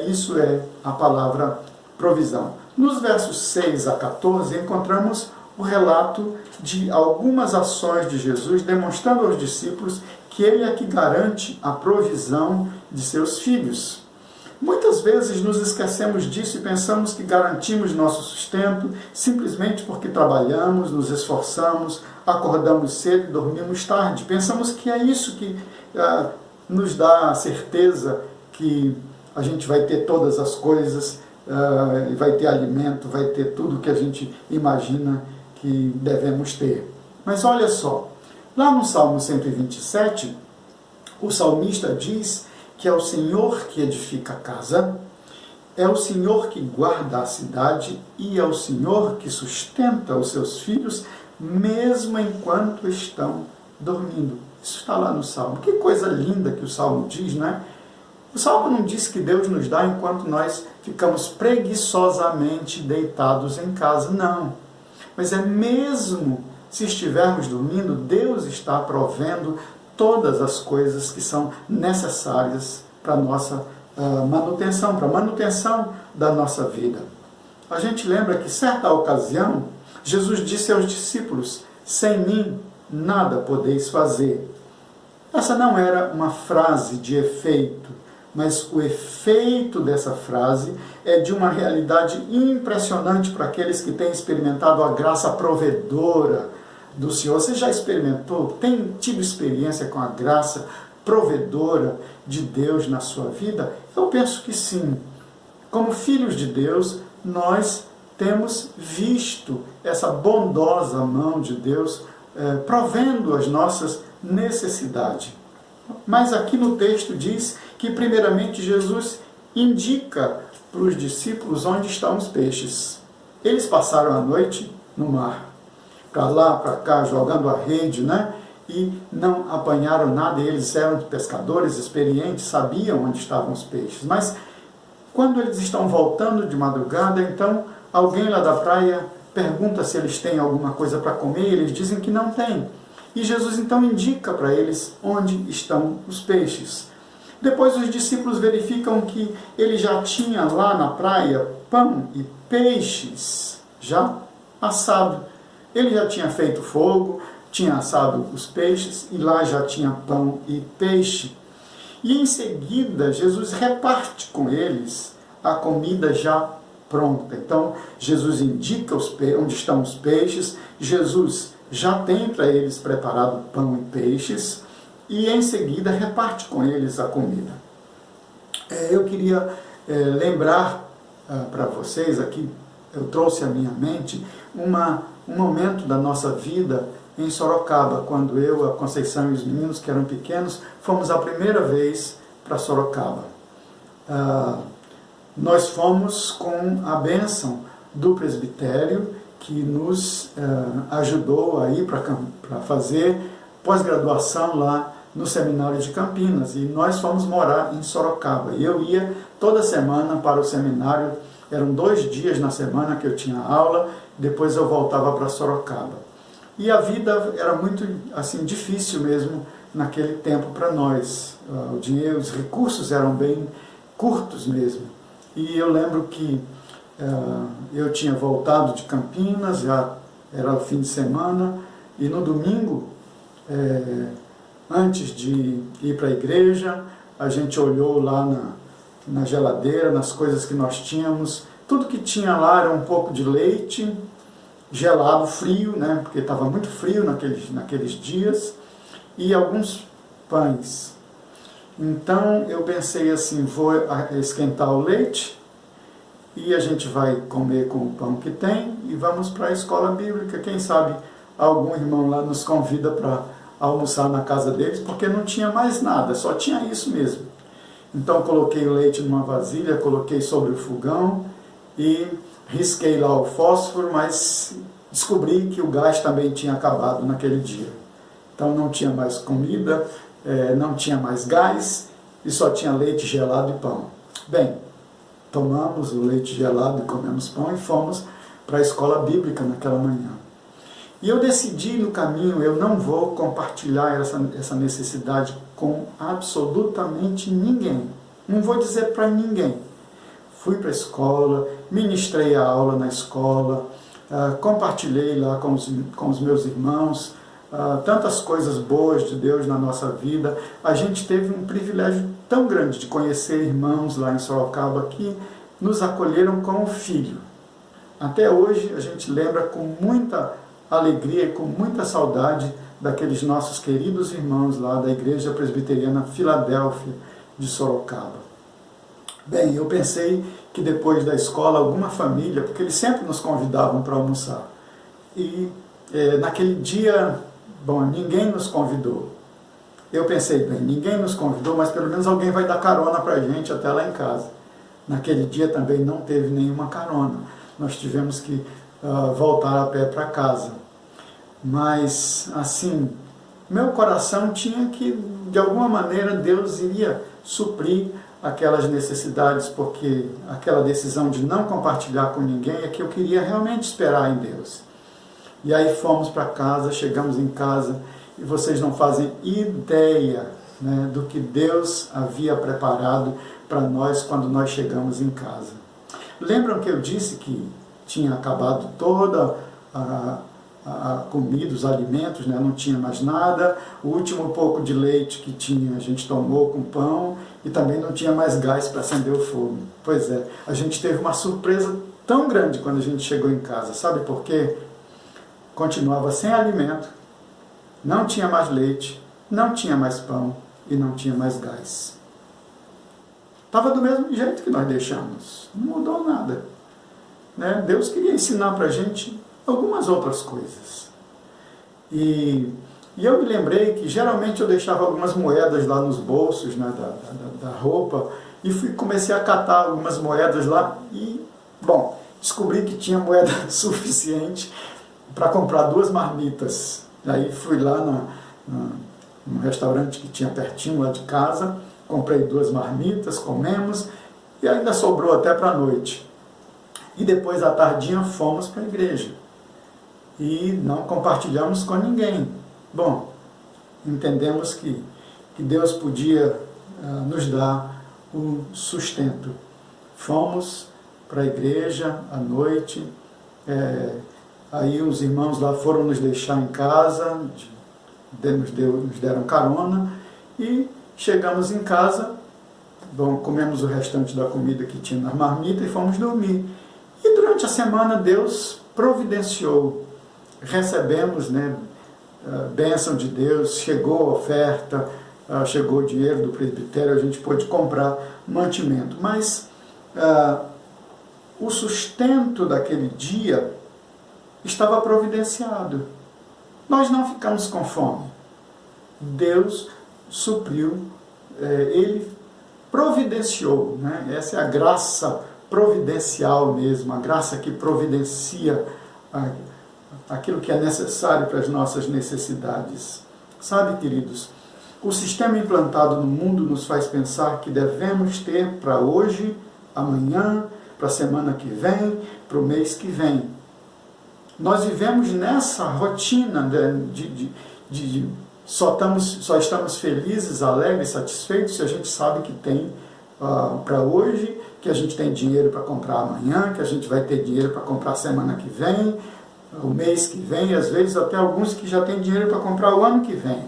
isso é a palavra provisão. Nos versos 6 a 14, encontramos o relato de algumas ações de Jesus, demonstrando aos discípulos que ele é que garante a provisão de seus filhos. Muitas vezes nos esquecemos disso e pensamos que garantimos nosso sustento simplesmente porque trabalhamos, nos esforçamos, acordamos cedo e dormimos tarde. Pensamos que é isso que nos dá a certeza que a gente vai ter todas as coisas, vai ter alimento, vai ter tudo que a gente imagina que devemos ter. Mas olha só, lá no Salmo 127, o salmista diz que é o Senhor que edifica a casa, é o Senhor que guarda a cidade e é o Senhor que sustenta os seus filhos, mesmo enquanto estão dormindo. Isso está lá no Salmo. Que coisa linda que o Salmo diz, não é? O Salmo não diz que Deus nos dá enquanto nós ficamos preguiçosamente deitados em casa, não. Mas é mesmo se estivermos dormindo, Deus está provendo todas as coisas que são necessárias para a nossa manutenção, para a manutenção da nossa vida. A gente lembra que, certa ocasião, Jesus disse aos discípulos: sem mim nada podeis fazer. Essa não era uma frase de efeito, mas o efeito dessa frase é de uma realidade impressionante para aqueles que têm experimentado a graça provedora do Senhor. Você já experimentou? Tem tido experiência com a graça provedora de Deus na sua vida? Eu penso que sim. Como filhos de Deus, nós temos visto essa bondosa mão de Deus provendo as nossas necessidades. Mas aqui no texto diz que primeiramente Jesus indica para os discípulos onde estão os peixes. Eles passaram a noite no mar, para lá, para cá, jogando a rede, né? E não apanharam nada. Eles eram pescadores experientes, sabiam onde estavam os peixes. Mas quando eles estão voltando de madrugada, então alguém lá da praia pergunta se eles têm alguma coisa para comer, e eles dizem que não têm. E Jesus então indica para eles onde estão os peixes. Depois os discípulos verificam que ele já tinha lá na praia pão e peixes já assado. Ele já tinha feito fogo, tinha assado os peixes e lá já tinha pão e peixe. E em seguida Jesus reparte com eles a comida já pronta. Então Jesus indica onde estão os peixes, Jesus já tem para eles preparado pão e peixes e em seguida reparte com eles a comida. Eu queria lembrar para vocês aqui, eu trouxe à minha mente um momento da nossa vida em Sorocaba, quando eu, a Conceição e os meninos que eram pequenos, fomos a primeira vez para Sorocaba. Nós fomos com a bênção do presbitério, que nos ajudou a ir para fazer pós-graduação lá no seminário de Campinas, e nós fomos morar em Sorocaba. E eu ia toda semana para o seminário, eram 2 dias na semana que eu tinha aula, depois eu voltava para Sorocaba. E a vida era muito assim difícil mesmo naquele tempo para nós. O dinheiro, os recursos eram bem curtos mesmo. E eu lembro que eu tinha voltado de Campinas, já era o fim de semana, e no domingo, antes de ir para a igreja, a gente olhou lá na geladeira, nas coisas que nós tínhamos. Tudo que tinha lá era um pouco de leite, gelado, frio, né, porque estava muito frio naqueles dias, e alguns pães. Então eu pensei assim, vou esquentar o leite, e a gente vai comer com o pão que tem, e vamos para a escola bíblica. Quem sabe algum irmão lá nos convida para almoçar na casa deles, porque não tinha mais nada, só tinha isso mesmo. Então coloquei o leite numa vasilha, coloquei sobre o fogão, e risquei lá o fósforo, mas descobri que o gás também tinha acabado naquele dia. Então não tinha mais comida, não tinha mais gás, e só tinha leite gelado e pão. Bem, tomamos o leite gelado e comemos pão e fomos para a escola bíblica naquela manhã. E eu decidi no caminho, eu não vou compartilhar essa necessidade com absolutamente ninguém. Não vou dizer para ninguém. Fui para a escola, ministrei a aula na escola, compartilhei lá com os meus irmãos, tantas coisas boas de Deus na nossa vida. A gente teve um privilégio tão grande de conhecer irmãos lá em Sorocaba que nos acolheram como filho. Até hoje a gente lembra com muita alegria e com muita saudade daqueles nossos queridos irmãos lá da Igreja Presbiteriana Filadélfia de Sorocaba. Bem, eu pensei que depois da escola alguma família, porque eles sempre nos convidavam para almoçar, e naquele dia, bom, ninguém nos convidou. Eu pensei, bem, ninguém nos convidou, mas pelo menos alguém vai dar carona para a gente até lá em casa. Naquele dia também não teve nenhuma carona, nós tivemos que voltar a pé para casa. Mas, assim, meu coração tinha que, de alguma maneira, Deus iria suprir aquelas necessidades, porque aquela decisão de não compartilhar com ninguém é que eu queria realmente esperar em Deus. E aí fomos para casa, chegamos em casa, e vocês não fazem ideia, né, do que Deus havia preparado para nós quando nós chegamos em casa. Lembram que eu disse que tinha acabado toda a comida, os alimentos, né? Não tinha mais nada, o último pouco de leite que tinha a gente tomou com pão, e também não tinha mais gás para acender o fogo. Pois é, a gente teve uma surpresa tão grande quando a gente chegou em casa, sabe por quê? Continuava sem alimento, não tinha mais leite, não tinha mais pão e não tinha mais gás. Estava do mesmo jeito que nós deixamos, não mudou nada, né? Deus queria ensinar para a gente algumas outras coisas. E eu me lembrei que geralmente eu deixava algumas moedas lá nos bolsos, né, da roupa, e comecei a catar algumas moedas lá e, bom, descobri que tinha moeda suficiente para comprar 2 marmitas. Aí fui lá num restaurante que tinha pertinho lá de casa, comprei 2 marmitas, comemos, e ainda sobrou até para a noite. E depois à tardinha fomos para a igreja. E não compartilhamos com ninguém. Bom, entendemos que Deus podia nos dá o sustento. Fomos para a igreja à noite, aí os irmãos lá foram nos deixar em casa, nos deram carona, e chegamos em casa, comemos o restante da comida que tinha na marmita e fomos dormir. E durante a semana Deus providenciou, recebemos, bênção de Deus, chegou a oferta, chegou o dinheiro do presbitério, a gente pôde comprar mantimento. Mas o sustento daquele dia estava providenciado. Nós não ficamos com fome. Deus supriu, Ele providenciou, essa é a graça providencial mesmo, a graça que providencia aquilo que é necessário para as nossas necessidades. Sabe, queridos, o sistema implantado no mundo nos faz pensar que devemos ter para hoje, amanhã, para a semana que vem, para o mês que vem. Nós vivemos nessa rotina de só estamos felizes, alegres, satisfeitos se a gente sabe que tem para hoje, que a gente tem dinheiro para comprar amanhã, que a gente vai ter dinheiro para comprar semana que vem, o mês que vem, às vezes até alguns que já têm dinheiro para comprar o ano que vem.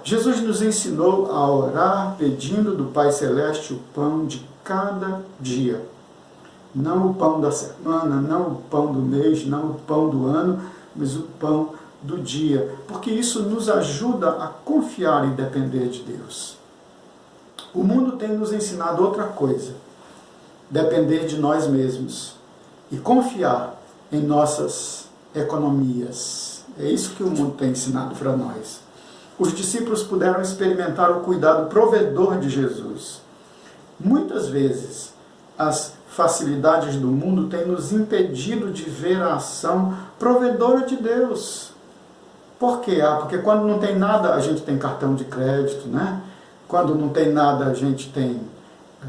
Jesus nos ensinou a orar pedindo do Pai Celeste o pão de cada dia. Não o pão da semana, não o pão do mês, não o pão do ano, mas o pão do dia. Porque isso nos ajuda a confiar e depender de Deus. O mundo tem nos ensinado outra coisa. Depender de nós mesmos. E confiar em nossas economias. É isso que o mundo tem ensinado para nós. Os discípulos puderam experimentar o cuidado provedor de Jesus. Muitas vezes, as facilidades do mundo têm nos impedido de ver a ação provedora de Deus. Por quê? Porque quando não tem nada, a gente tem cartão de crédito, Quando não tem nada, a gente tem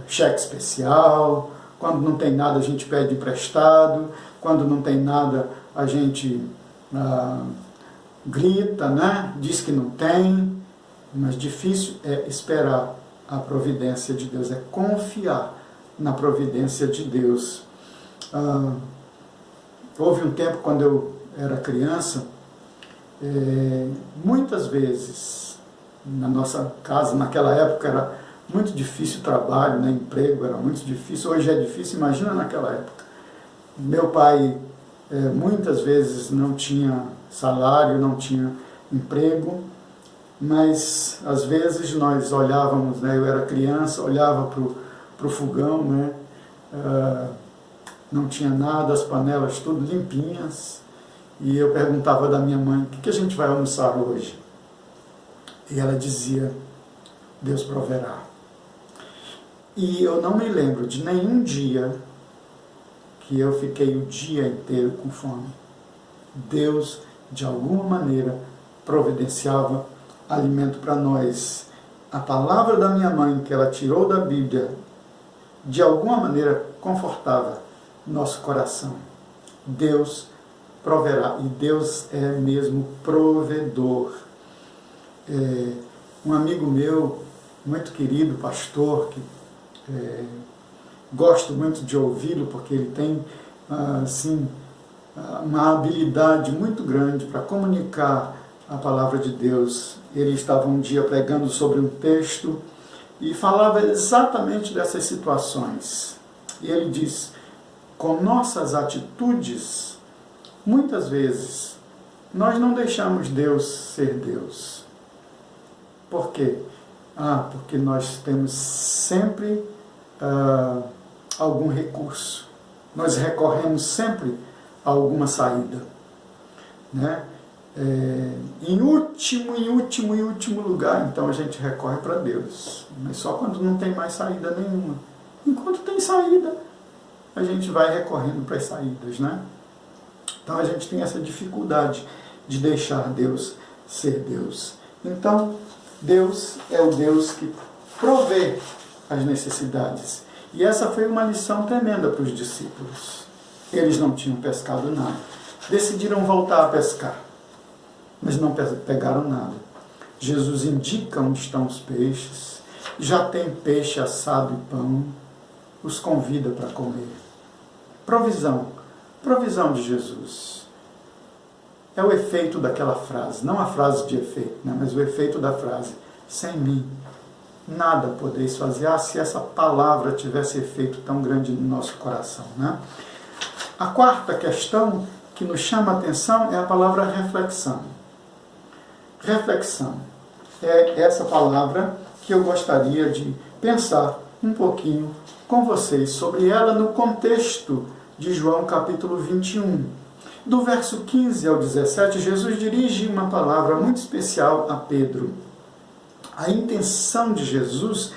cheque especial. Quando não tem nada, a gente pede emprestado. Quando não tem nada, a gente grita, diz que não tem. Mas difícil é esperar a providência de Deus, é confiar na providência de Deus. Houve um tempo, quando eu era criança, muitas vezes, na nossa casa, naquela época era muito difícil o trabalho, emprego era muito difícil, hoje é difícil, imagina naquela época. Meu pai muitas vezes não tinha salário, não tinha emprego, mas às vezes nós olhávamos, eu era criança, olhava para o fogão, não tinha nada, as panelas tudo limpinhas, e eu perguntava da minha mãe, o que a gente vai almoçar hoje? E ela dizia, Deus proverá. E eu não me lembro de nenhum dia que eu fiquei o dia inteiro com fome. Deus, de alguma maneira, providenciava alimento para nós. A palavra da minha mãe, que ela tirou da Bíblia, de alguma maneira confortava nosso coração. Deus proverá, e Deus é mesmo provedor. Um amigo meu, muito querido, pastor, que gosto muito de ouvi-lo, porque ele tem uma habilidade muito grande para comunicar a palavra de Deus. Ele estava um dia pregando sobre um texto e falava exatamente dessas situações. E ele diz, com nossas atitudes, muitas vezes, nós não deixamos Deus ser Deus. Por quê? Porque nós temos sempre algum recurso. Nós recorremos sempre a alguma saída. Em último lugar, então a gente recorre para Deus. Mas só quando não tem mais saída nenhuma. Enquanto tem saída, a gente vai recorrendo para as saídas, Então a gente tem essa dificuldade de deixar Deus ser Deus. Então, Deus é o Deus que provê as necessidades. E essa foi uma lição tremenda para os discípulos. Eles não tinham pescado nada. Decidiram voltar a pescar, mas não pegaram nada. Jesus indica onde estão os peixes, já tem peixe assado e pão, os convida para comer. Provisão, provisão de Jesus. É o efeito daquela frase, não a frase de efeito, né, mas o efeito da frase. Sem mim, nada podeis fazer. Ah, se essa palavra tivesse efeito tão grande no nosso coração, né? A quarta questão que nos chama a atenção é a palavra reflexão. Reflexão é essa palavra que eu gostaria de pensar um pouquinho com vocês sobre ela no contexto de João capítulo 21. Do verso 15 ao 17, Jesus dirige uma palavra muito especial a Pedro. A intenção de Jesus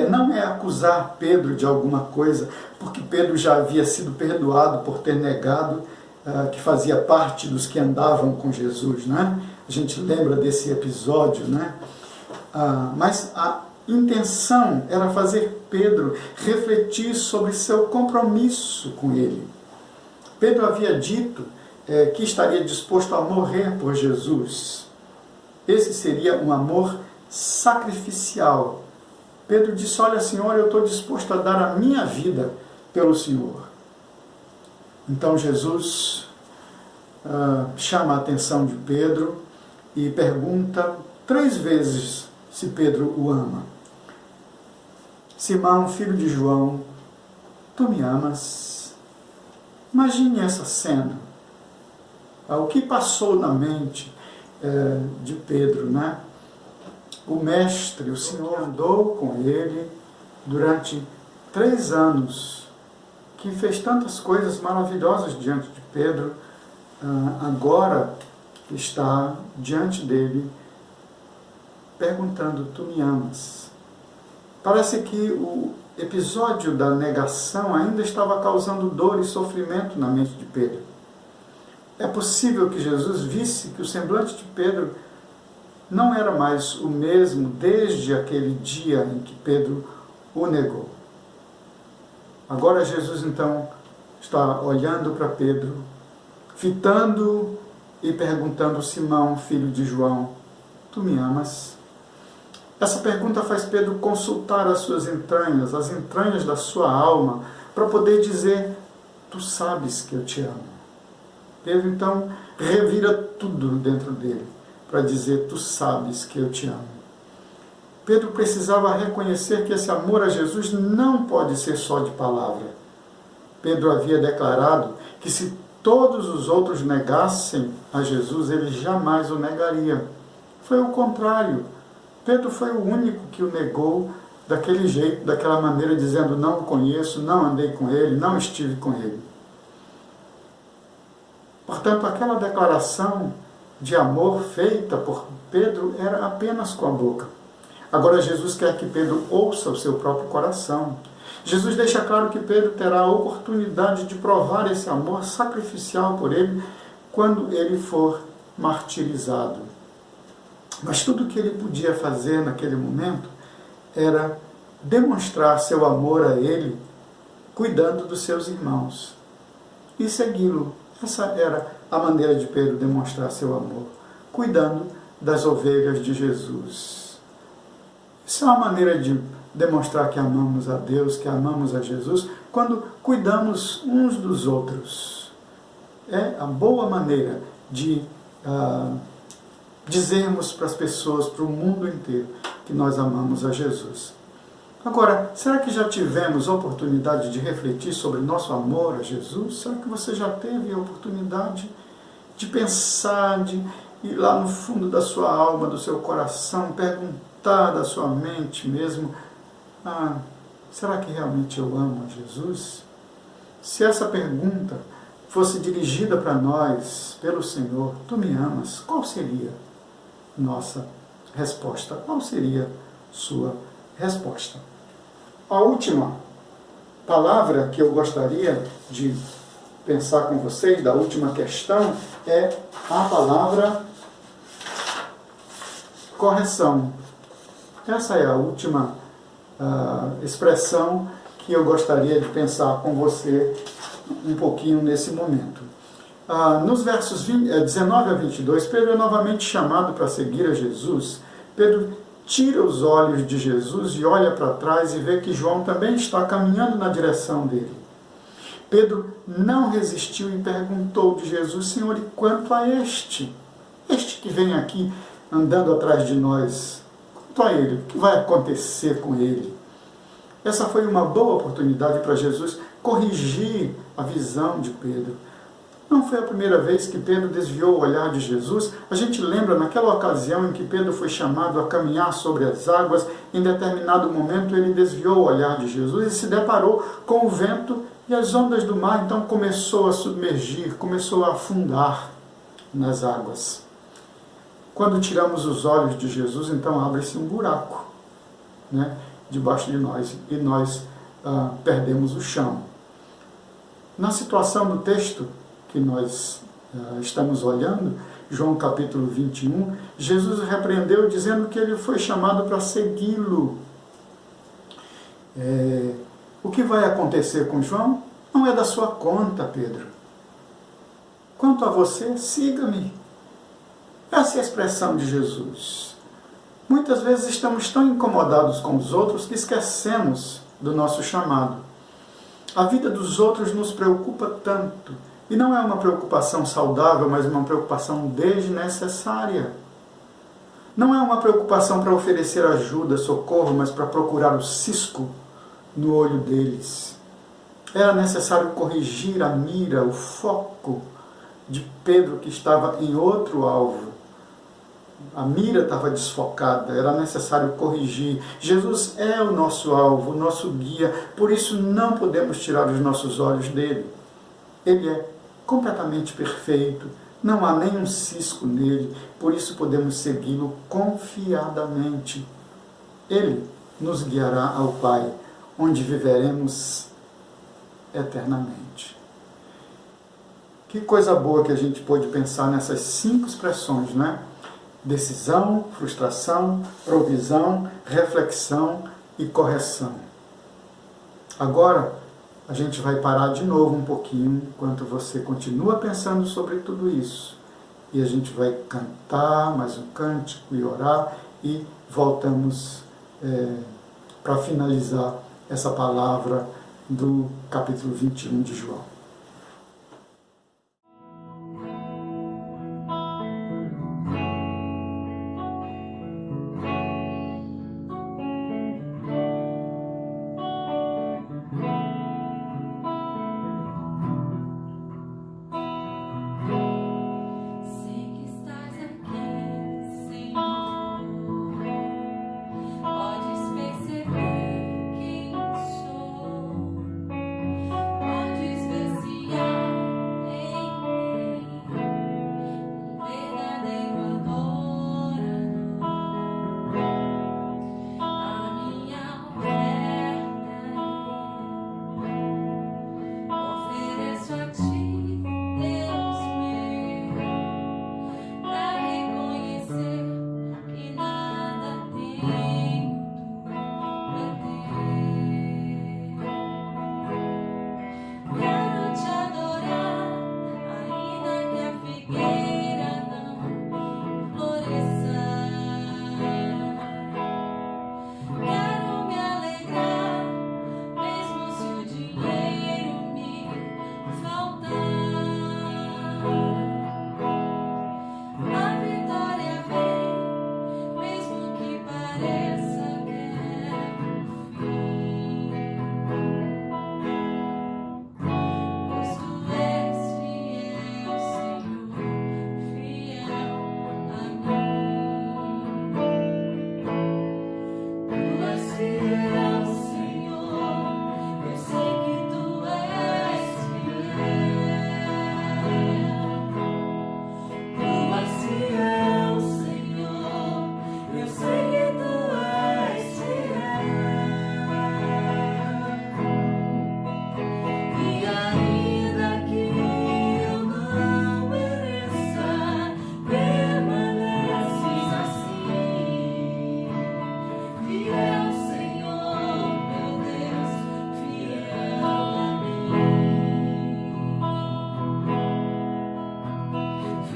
não é acusar Pedro de alguma coisa, porque Pedro já havia sido perdoado por ter negado que fazia parte dos que andavam com Jesus, né? A gente lembra desse episódio, né? Mas a intenção era fazer Pedro refletir sobre seu compromisso com ele. Pedro havia dito que estaria disposto a morrer por Jesus. Esse seria um amor sacrificial. Pedro disse, olha, Senhor, eu estou disposto a dar a minha vida pelo Senhor. Então Jesus chama a atenção de Pedro e pergunta 3 vezes se Pedro o ama. Simão, filho de João, tu me amas? Imagine essa cena. O que passou na mente de Pedro, né? O mestre, o Senhor, andou com ele durante 3 anos, que fez tantas coisas maravilhosas diante de Pedro, agora está diante dele, perguntando, tu me amas? Parece que o episódio da negação ainda estava causando dor e sofrimento na mente de Pedro. É possível que Jesus visse que o semblante de Pedro não era mais o mesmo desde aquele dia em que Pedro o negou. Agora Jesus então está olhando para Pedro, fitando e perguntando, Simão, filho de João, tu me amas? Essa pergunta faz Pedro consultar as suas entranhas, as entranhas da sua alma, para poder dizer, tu sabes que eu te amo. Pedro então revira tudo dentro dele, para dizer, tu sabes que eu te amo. Pedro precisava reconhecer que esse amor a Jesus não pode ser só de palavra. Pedro havia declarado que se todos os outros negassem a Jesus, ele jamais o negaria. Foi o contrário. Pedro foi o único que o negou daquele jeito, daquela maneira, dizendo, não o conheço, não andei com ele, não estive com ele. Portanto, aquela declaração de amor feita por Pedro era apenas com a boca. Agora Jesus quer que Pedro ouça o seu próprio coração. Jesus deixa claro que Pedro terá a oportunidade de provar esse amor sacrificial por ele quando ele for martirizado. Mas tudo o que ele podia fazer naquele momento era demonstrar seu amor a ele, cuidando dos seus irmãos, e segui-lo. Essa era a maneira de Pedro demonstrar seu amor, cuidando das ovelhas de Jesus. Isso é uma maneira de demonstrar que amamos a Deus, que amamos a Jesus, quando cuidamos uns dos outros. É a boa maneira de dizermos para as pessoas, para o mundo inteiro, que nós amamos a Jesus. Agora, será que já tivemos a oportunidade de refletir sobre nosso amor a Jesus? Será que você já teve a oportunidade de pensar, de ir lá no fundo da sua alma, do seu coração, perguntar da sua mente mesmo, será que realmente eu amo a Jesus? Se essa pergunta fosse dirigida para nós, pelo Senhor, tu me amas, qual seria nossa resposta? Qual seria sua resposta? A última palavra que eu gostaria de pensar com vocês, da última questão, é a palavra correção. Essa é a última expressão que eu gostaria de pensar com você um pouquinho nesse momento. nos versos 19 a 22, Pedro é novamente chamado para seguir a Jesus. Pedro tira os olhos de Jesus e olha para trás e vê que João também está caminhando na direção dele. Pedro não resistiu e perguntou de Jesus: Senhor, e quanto a este que vem aqui andando atrás de nós, quanto a ele, o que vai acontecer com ele? Essa foi uma boa oportunidade para Jesus corrigir a visão de Pedro. Não foi a primeira vez que Pedro desviou o olhar de Jesus. A gente lembra naquela ocasião em que Pedro foi chamado a caminhar sobre as águas. Em determinado momento ele desviou o olhar de Jesus e se deparou com o vento e as ondas do mar. Então começou a submergir, começou a afundar nas águas. Quando tiramos os olhos de Jesus, então abre-se um buraco, né, debaixo de nós e nós perdemos o chão. Na situação do texto que nós estamos olhando, João capítulo 21, Jesus repreendeu dizendo que ele foi chamado para segui-lo. O que vai acontecer com João não é da sua conta, Pedro. Quanto a você, siga-me. Essa é a expressão de Jesus. Muitas vezes estamos tão incomodados com os outros que esquecemos do nosso chamado. A vida dos outros nos preocupa tanto. E não é uma preocupação saudável, mas uma preocupação desnecessária. Não é uma preocupação para oferecer ajuda, socorro, mas para procurar o cisco no olho deles. Era necessário corrigir a mira, o foco de Pedro, que estava em outro alvo. A mira estava desfocada, era necessário corrigir. Jesus é o nosso alvo, o nosso guia, por isso não podemos tirar os nossos olhos dele. Ele é completamente perfeito, não há nenhum cisco nele, por isso podemos segui-lo confiadamente. Ele nos guiará ao Pai, onde viveremos eternamente. Que coisa boa que a gente pôde pensar nessas 5 expressões, né? Decisão, frustração, provisão, reflexão e correção. Agora, a gente vai parar de novo um pouquinho, enquanto você continua pensando sobre tudo isso. E a gente vai cantar mais um cântico e orar e voltamos para finalizar essa palavra do capítulo 21 de João. Podes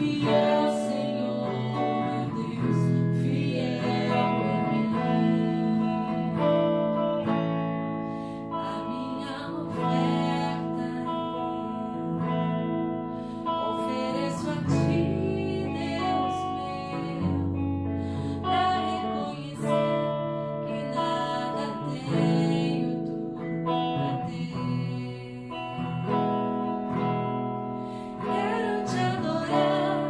fiel, Senhor, meu Deus, fiel em mim. A minha oferta ofereço a Ti, Deus meu, pra reconhecer que nada tenho tudo pra ter. Quero Te adorar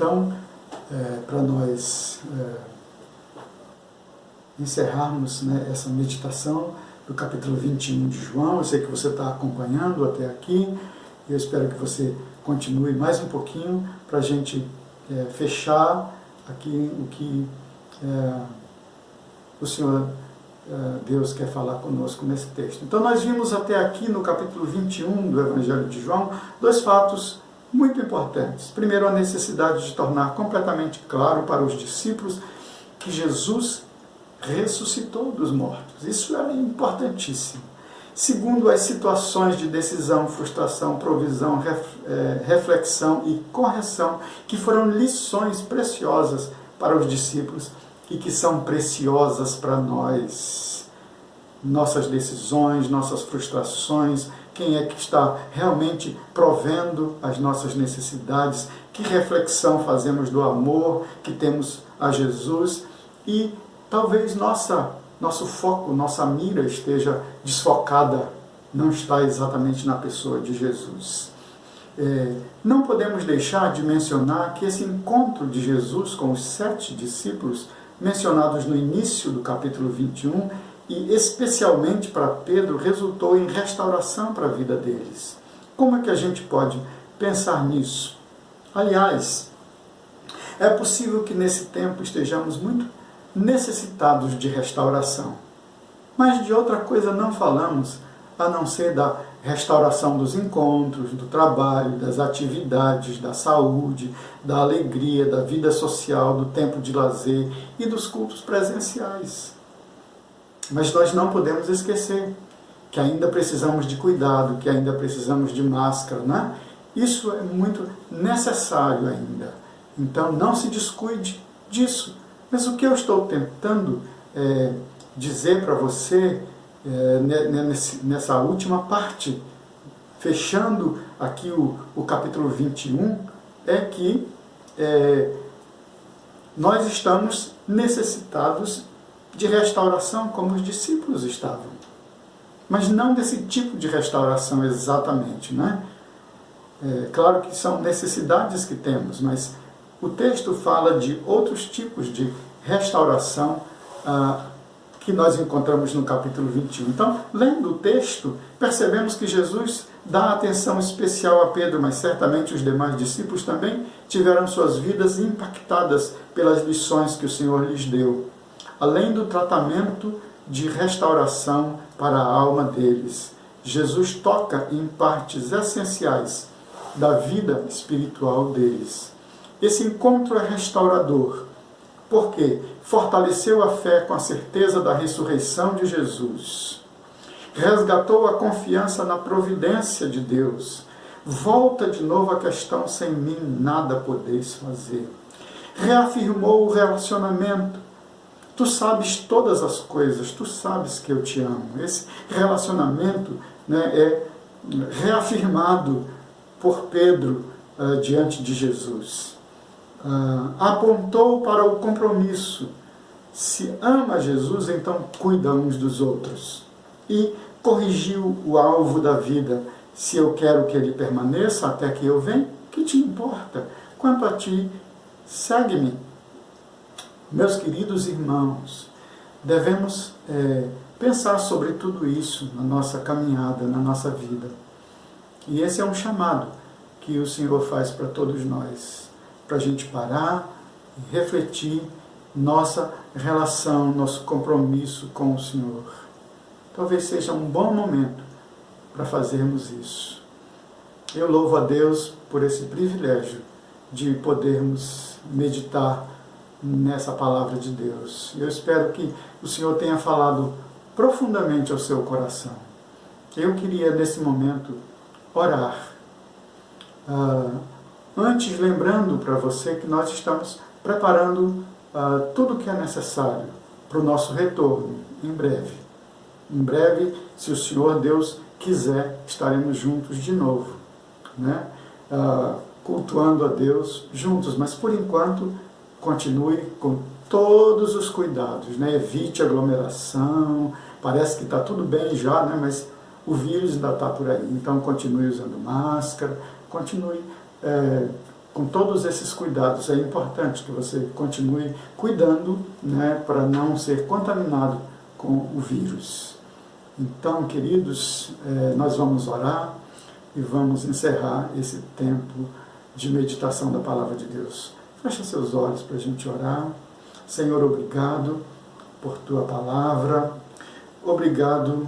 Então, para nós encerrarmos, né, essa meditação do capítulo 21 de João, eu sei que você está acompanhando até aqui, eu espero que você continue mais um pouquinho para a gente fechar aqui o que o Senhor Deus quer falar conosco nesse texto. Então nós vimos até aqui no capítulo 21 do Evangelho de João, dois fatos muito importantes. Primeiro, a necessidade de tornar completamente claro para os discípulos que Jesus ressuscitou dos mortos. Isso era importantíssimo. Segundo, as situações de decisão, frustração, provisão, reflexão e correção, que foram lições preciosas para os discípulos e que são preciosas para nós. Nossas decisões, nossas frustrações, quem é que está realmente provendo as nossas necessidades, que reflexão fazemos do amor que temos a Jesus e talvez nosso foco, nossa mira esteja desfocada, não está exatamente na pessoa de Jesus. Não podemos deixar de mencionar que esse encontro de Jesus com os 7 discípulos, mencionados no início do capítulo 21, e especialmente para Pedro, resultou em restauração para a vida deles. Como é que a gente pode pensar nisso? Aliás, é possível que nesse tempo estejamos muito necessitados de restauração. Mas de outra coisa não falamos, a não ser da restauração dos encontros, do trabalho, das atividades, da saúde, da alegria, da vida social, do tempo de lazer e dos cultos presenciais. Mas nós não podemos esquecer que ainda precisamos de cuidado, que ainda precisamos de máscara, né? Isso é muito necessário ainda. Então não se descuide disso. Mas o que eu estou tentando dizer para você nessa última parte, fechando aqui o capítulo 21, é que nós estamos necessitados de restauração como os discípulos estavam. Mas não desse tipo de restauração exatamente, né? Claro que são necessidades que temos, mas o texto fala de outros tipos de restauração que nós encontramos no capítulo 21. Então, lendo o texto, percebemos que Jesus dá atenção especial a Pedro, mas certamente os demais discípulos também tiveram suas vidas impactadas pelas lições que o Senhor lhes deu, além do tratamento de restauração para a alma deles. Jesus toca em partes essenciais da vida espiritual deles. Esse encontro é restaurador, porque fortaleceu a fé com a certeza da ressurreição de Jesus, resgatou a confiança na providência de Deus, volta de novo a questão: sem mim nada podeis fazer, reafirmou o relacionamento. Tu sabes todas as coisas, tu sabes que eu te amo. Esse relacionamento, né, é reafirmado por Pedro diante de Jesus. Apontou para o compromisso. Se ama Jesus, então cuida uns dos outros. E corrigiu o alvo da vida. Se eu quero que ele permaneça até que eu venha, que te importa? Quanto a ti, segue-me. Meus queridos irmãos, devemos pensar sobre tudo isso na nossa caminhada, na nossa vida. E esse é um chamado que o Senhor faz para todos nós, para a gente parar e refletir nossa relação, nosso compromisso com o Senhor. Talvez seja um bom momento para fazermos isso. Eu louvo a Deus por esse privilégio de podermos meditar nessa palavra de Deus. Eu espero que o Senhor tenha falado profundamente ao seu coração. Eu queria, nesse momento, orar. Antes, lembrando para você que nós estamos preparando tudo o que é necessário para o nosso retorno, em breve. Em breve, se o Senhor Deus quiser, estaremos juntos de novo, né? Cultuando a Deus juntos, mas por enquanto, continue com todos os cuidados, né? Evite aglomeração, parece que está tudo bem já, né? Mas o vírus ainda está por aí, então continue usando máscara, continue com todos esses cuidados, é importante que você continue cuidando, né, para não ser contaminado com o vírus. Então, queridos, nós vamos orar e vamos encerrar esse tempo de meditação da Palavra de Deus. Feche seus olhos para a gente orar. Senhor, obrigado por Tua Palavra. Obrigado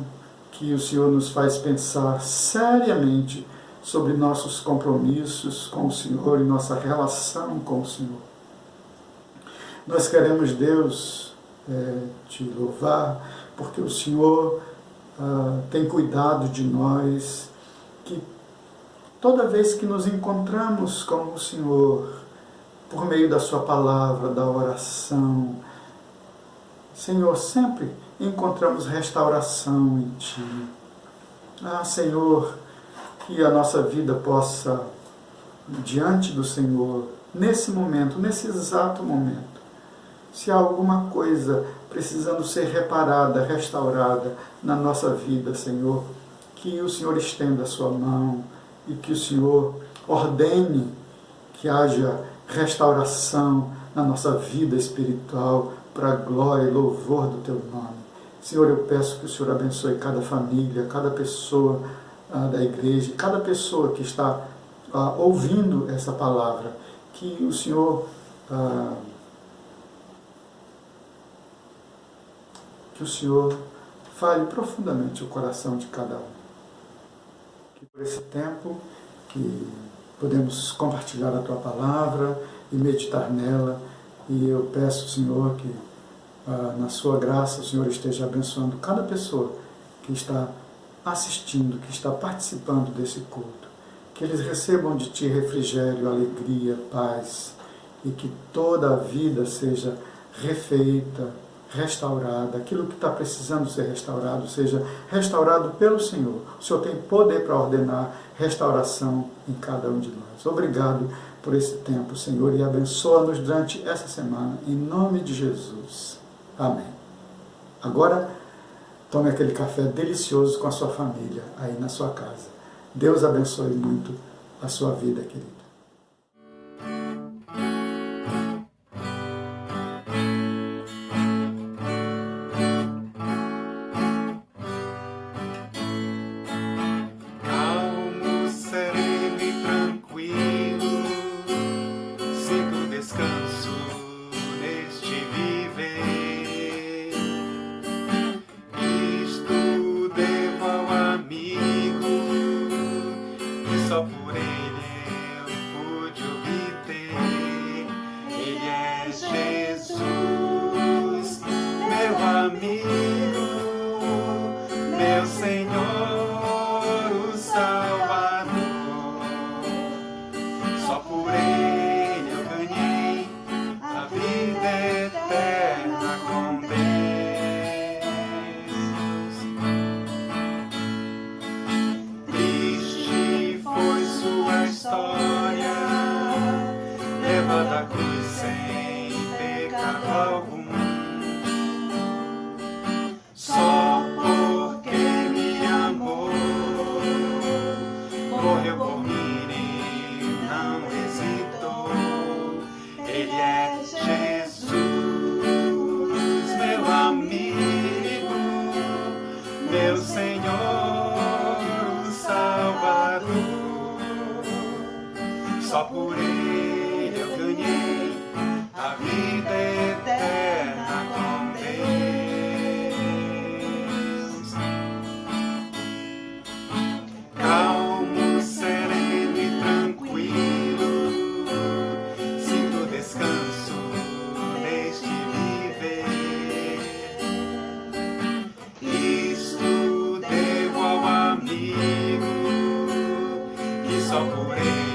que o Senhor nos faz pensar seriamente sobre nossos compromissos com o Senhor e nossa relação com o Senhor. Nós queremos, Deus, te louvar, porque o Senhor tem cuidado de nós, que toda vez que nos encontramos com o Senhor, por meio da Sua palavra, da oração, Senhor, sempre encontramos restauração em Ti. Senhor, que a nossa vida possa, diante do Senhor, nesse momento, nesse exato momento, se há alguma coisa precisando ser reparada, restaurada na nossa vida, Senhor, que o Senhor estenda a Sua mão e que o Senhor ordene que haja restauração na nossa vida espiritual, para a glória e louvor do Teu nome. Senhor, eu peço que o Senhor abençoe cada família, cada pessoa da igreja, cada pessoa que está ouvindo essa palavra, que o Senhor fale profundamente o coração de cada um. Que por esse tempo que podemos compartilhar a Tua palavra e meditar nela, e eu peço, Senhor, que na Sua graça o Senhor esteja abençoando cada pessoa que está assistindo, que está participando desse culto. Que eles recebam de Ti refrigério, alegria, paz, e que toda a vida seja refeita, restaurada, aquilo que está precisando ser restaurado, seja restaurado pelo Senhor. O Senhor tem poder para ordenar restauração em cada um de nós. Obrigado por esse tempo, Senhor, e abençoa-nos durante essa semana, em nome de Jesus. Amém. Agora, tome aquele café delicioso com a sua família, aí na sua casa. Deus abençoe muito a sua vida, querida. Só por Ele eu pude obter. Ele é Jesus, meu amigo, meu Senhor, o Salvador. Só por Ele eu ganhei a vida eterna com Deus. Sua história, levada à cruz sem pecado algum, só porque me amou, morreu por mim e não hesitou. Ele é Jesus, meu amigo, meu Senhor, o Salvador. Só por Ele eu ganhei a vida eterna com Deus. Calmo, sereno e tranquilo, sinto descanso neste viver. Isto devo ao amigo que só por Ele